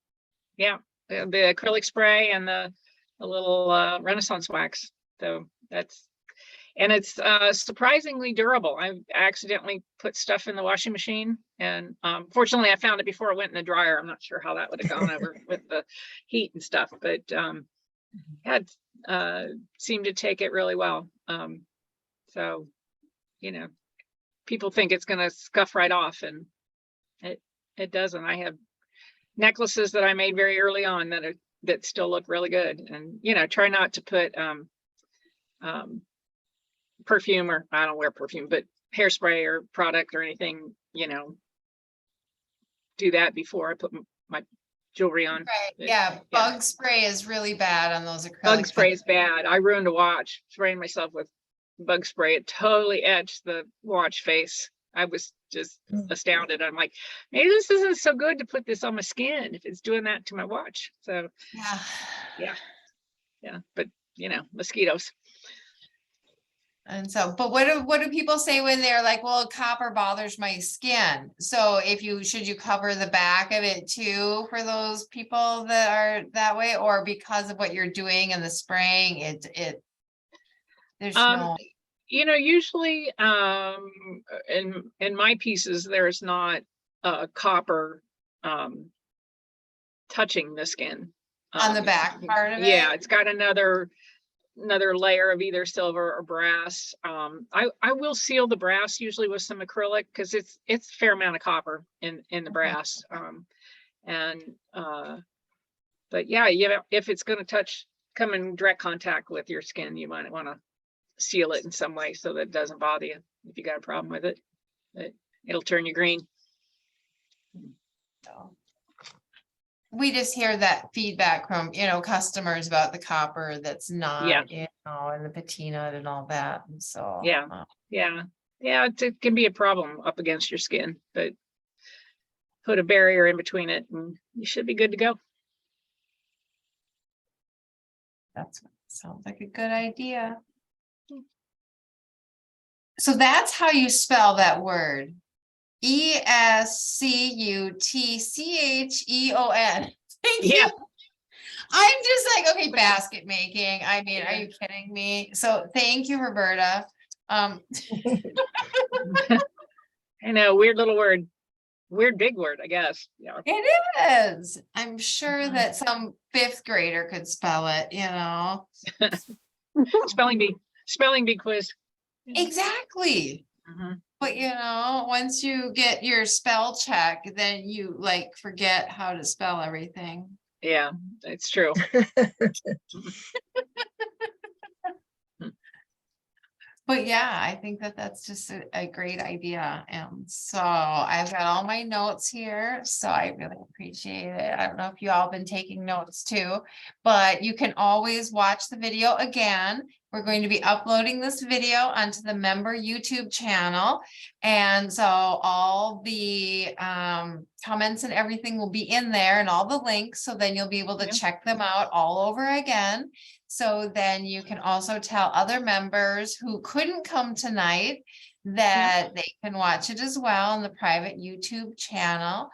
Yeah. The acrylic spray and the little Renaissance wax. So it's surprisingly durable. I accidentally put stuff in the washing machine, and fortunately I found it before it went in the dryer. I'm not sure how that would have gone over with the heat and stuff, but had seemed to take it really well. So, people think it's going to scuff right off, and it doesn't. I have necklaces that I made very early on that still look really good, and try not to put perfume, or I don't wear perfume, but hairspray or product or anything, do that before I put my jewelry on. Right. Yeah. Bug spray is really bad on those acrylic. Bug spray is bad. I ruined a watch spraying myself with bug spray. It totally etched the watch face. I was just astounded. I'm like, maybe this isn't so good to put this on my skin if it's doing that to my watch. So yeah, but mosquitoes. And so, but what do people say when they're like, well, copper bothers my skin? So should you cover the back of it too for those people that are that way, or because of what you're doing and the spraying, there's no. Usually in my pieces, there's not copper touching the skin. On the back part of it? Yeah, it's got another layer of either silver or brass. I will seal the brass usually with some acrylic, because it's a fair amount of copper in the brass. But yeah, if it's going to come in direct contact with your skin, you might want to seal it in some way so that it doesn't bother you if you got a problem with it. It'll turn you green. So we just hear that feedback from customers about the copper that's not and the patina and all that, and so it can be a problem up against your skin, but put a barrier in between it and you should be good to go. Sounds like a good idea. So that's how you spell that word. ESCUTCHEON. Thank you. I'm just like, okay, basket making. I mean, are you kidding me? So thank you, Roberta. Um, I know, weird little word, weird big word, I guess. Yeah. it is. I'm sure that some fifth grader could spell it, you know? Spelling bee quiz. Exactly. Mhm. But you know, once you get your spell check, then you like forget how to spell everything. Yeah, it's true. But yeah, I think that that's just a great idea. And so I've got all my notes here, so I really appreciate it. I don't know if you all been taking notes too, but you can always watch the video again. We're going to be uploading this video onto the member YouTube channel. And so all the comments and everything will be in there and all the links. So then you'll be able to Yeah. check them out all over again. So then you can also tell other members who couldn't come tonight that they can watch it as well on the private YouTube channel.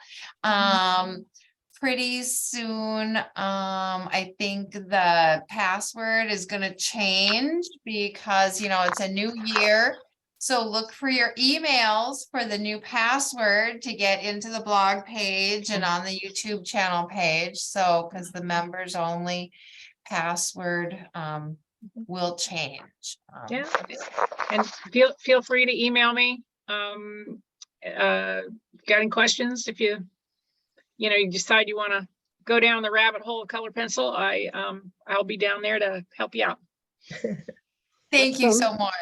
Pretty soon, I think the password is gonna change because, you know, it's a new year. So look for your emails for the new password to get into the blog page and on the YouTube channel page. So, because the members only password will change. Yeah. And feel free to email me. Got any questions? If you decide you want to go down the rabbit hole of color pencil, I'll be down there to help you out. Thank you so much,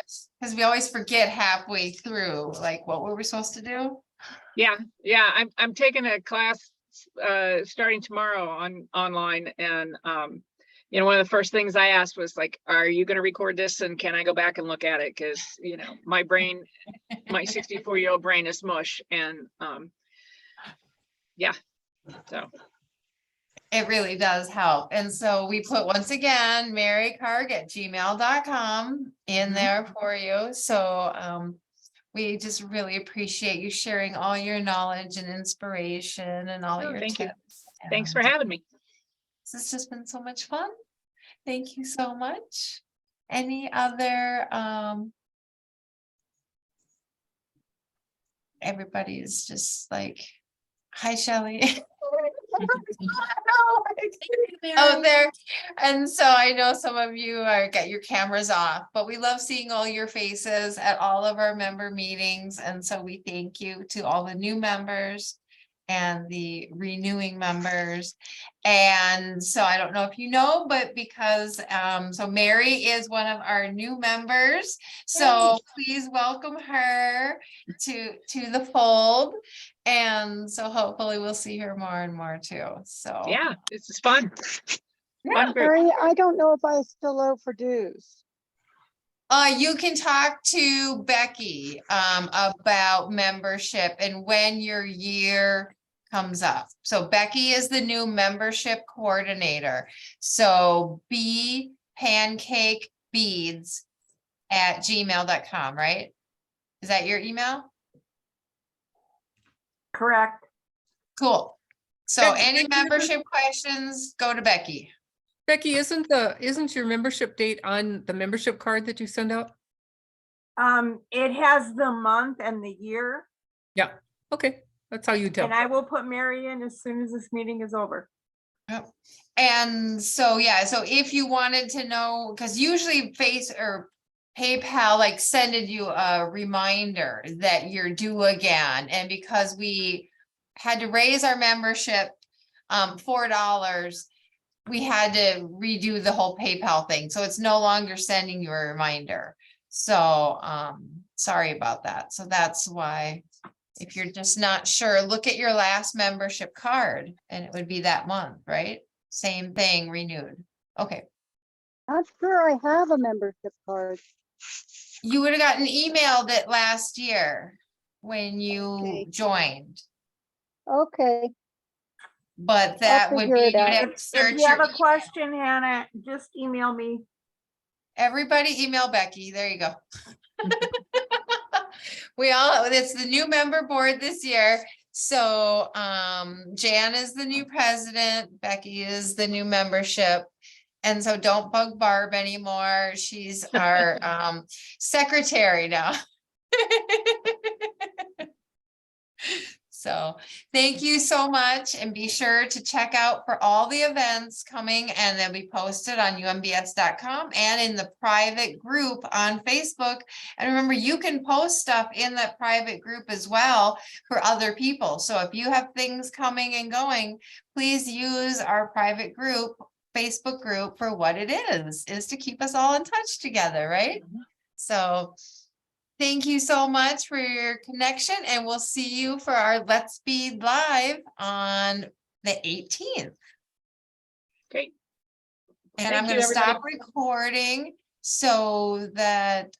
because we always forget halfway through, like what were we supposed to do? Yeah, I'm taking a class starting tomorrow online, and one of the first things I asked was like, are you going to record this and can I go back and look at it? Because my brain, my 64-year-old brain is mush, and yeah, so It really does help. And so we put, once again, marykarg@gmail.com in there for you. So we just really appreciate you sharing all your knowledge and inspiration and all your thank you. tips. Thanks for And having me. this has just been so much fun. Thank you so much. Any other everybody is just like, hi, Shelley. Out there. And so I know some of you are got your cameras off, but we love seeing all your faces at all of our member meetings. And so we thank you to all the new members and the renewing members. And so I don't know if you know, but because so Mary is one of our new members. So please welcome her to the fold. And so hopefully we'll see her more and more too. So Yeah, this is fun. yeah. Mary, I don't know if I still owe for dues. You can talk to Becky about membership and when your year comes up. So Becky is the new membership coordinator. So bpancakebeads@gmail.com, right? Is that your email? Correct. Cool. So Becky, any membership questions, go to Becky. Becky, isn't your membership date on the membership card that you send out? It has the month and the year, Yeah, okay, that's how you tell. and I will put Mary in as soon as this meeting is over. Yep. And so, yeah, so if you wanted to know, because usually PayPal like sended you a reminder that you're due again. And because we had to raise our membership $4, we had to redo the whole PayPal thing. So it's no longer sending you a reminder. So sorry about that. So that's why, if you're just not sure, look at your last membership card and it would be that month, right? Same thing, renewed. Okay. Not sure I have a membership card. You would have gotten emailed it last year when you Okay. joined, Okay, but that would figure be, it you'd out. have to If search you have your, a question, Hannah, just email me. everybody email Becky. There you go. It's the new member board this year. So Jan is the new president, Becky is the new membership. And so don't bug Barb anymore. She's our secretary now. So thank you so much, and be sure to check out for all the events coming, and they'll be posted on umbs.com and in the private group on Facebook. And remember, you can post stuff in that private group as well for other people. So if you have things coming and going, please use our private group, Facebook group, for what it is to keep us all in touch together, right? So thank you so much for your connection, and we'll see you for our Let's Be Live on the 18th. Great. And Thank I'm you, going to everybody. stop recording so that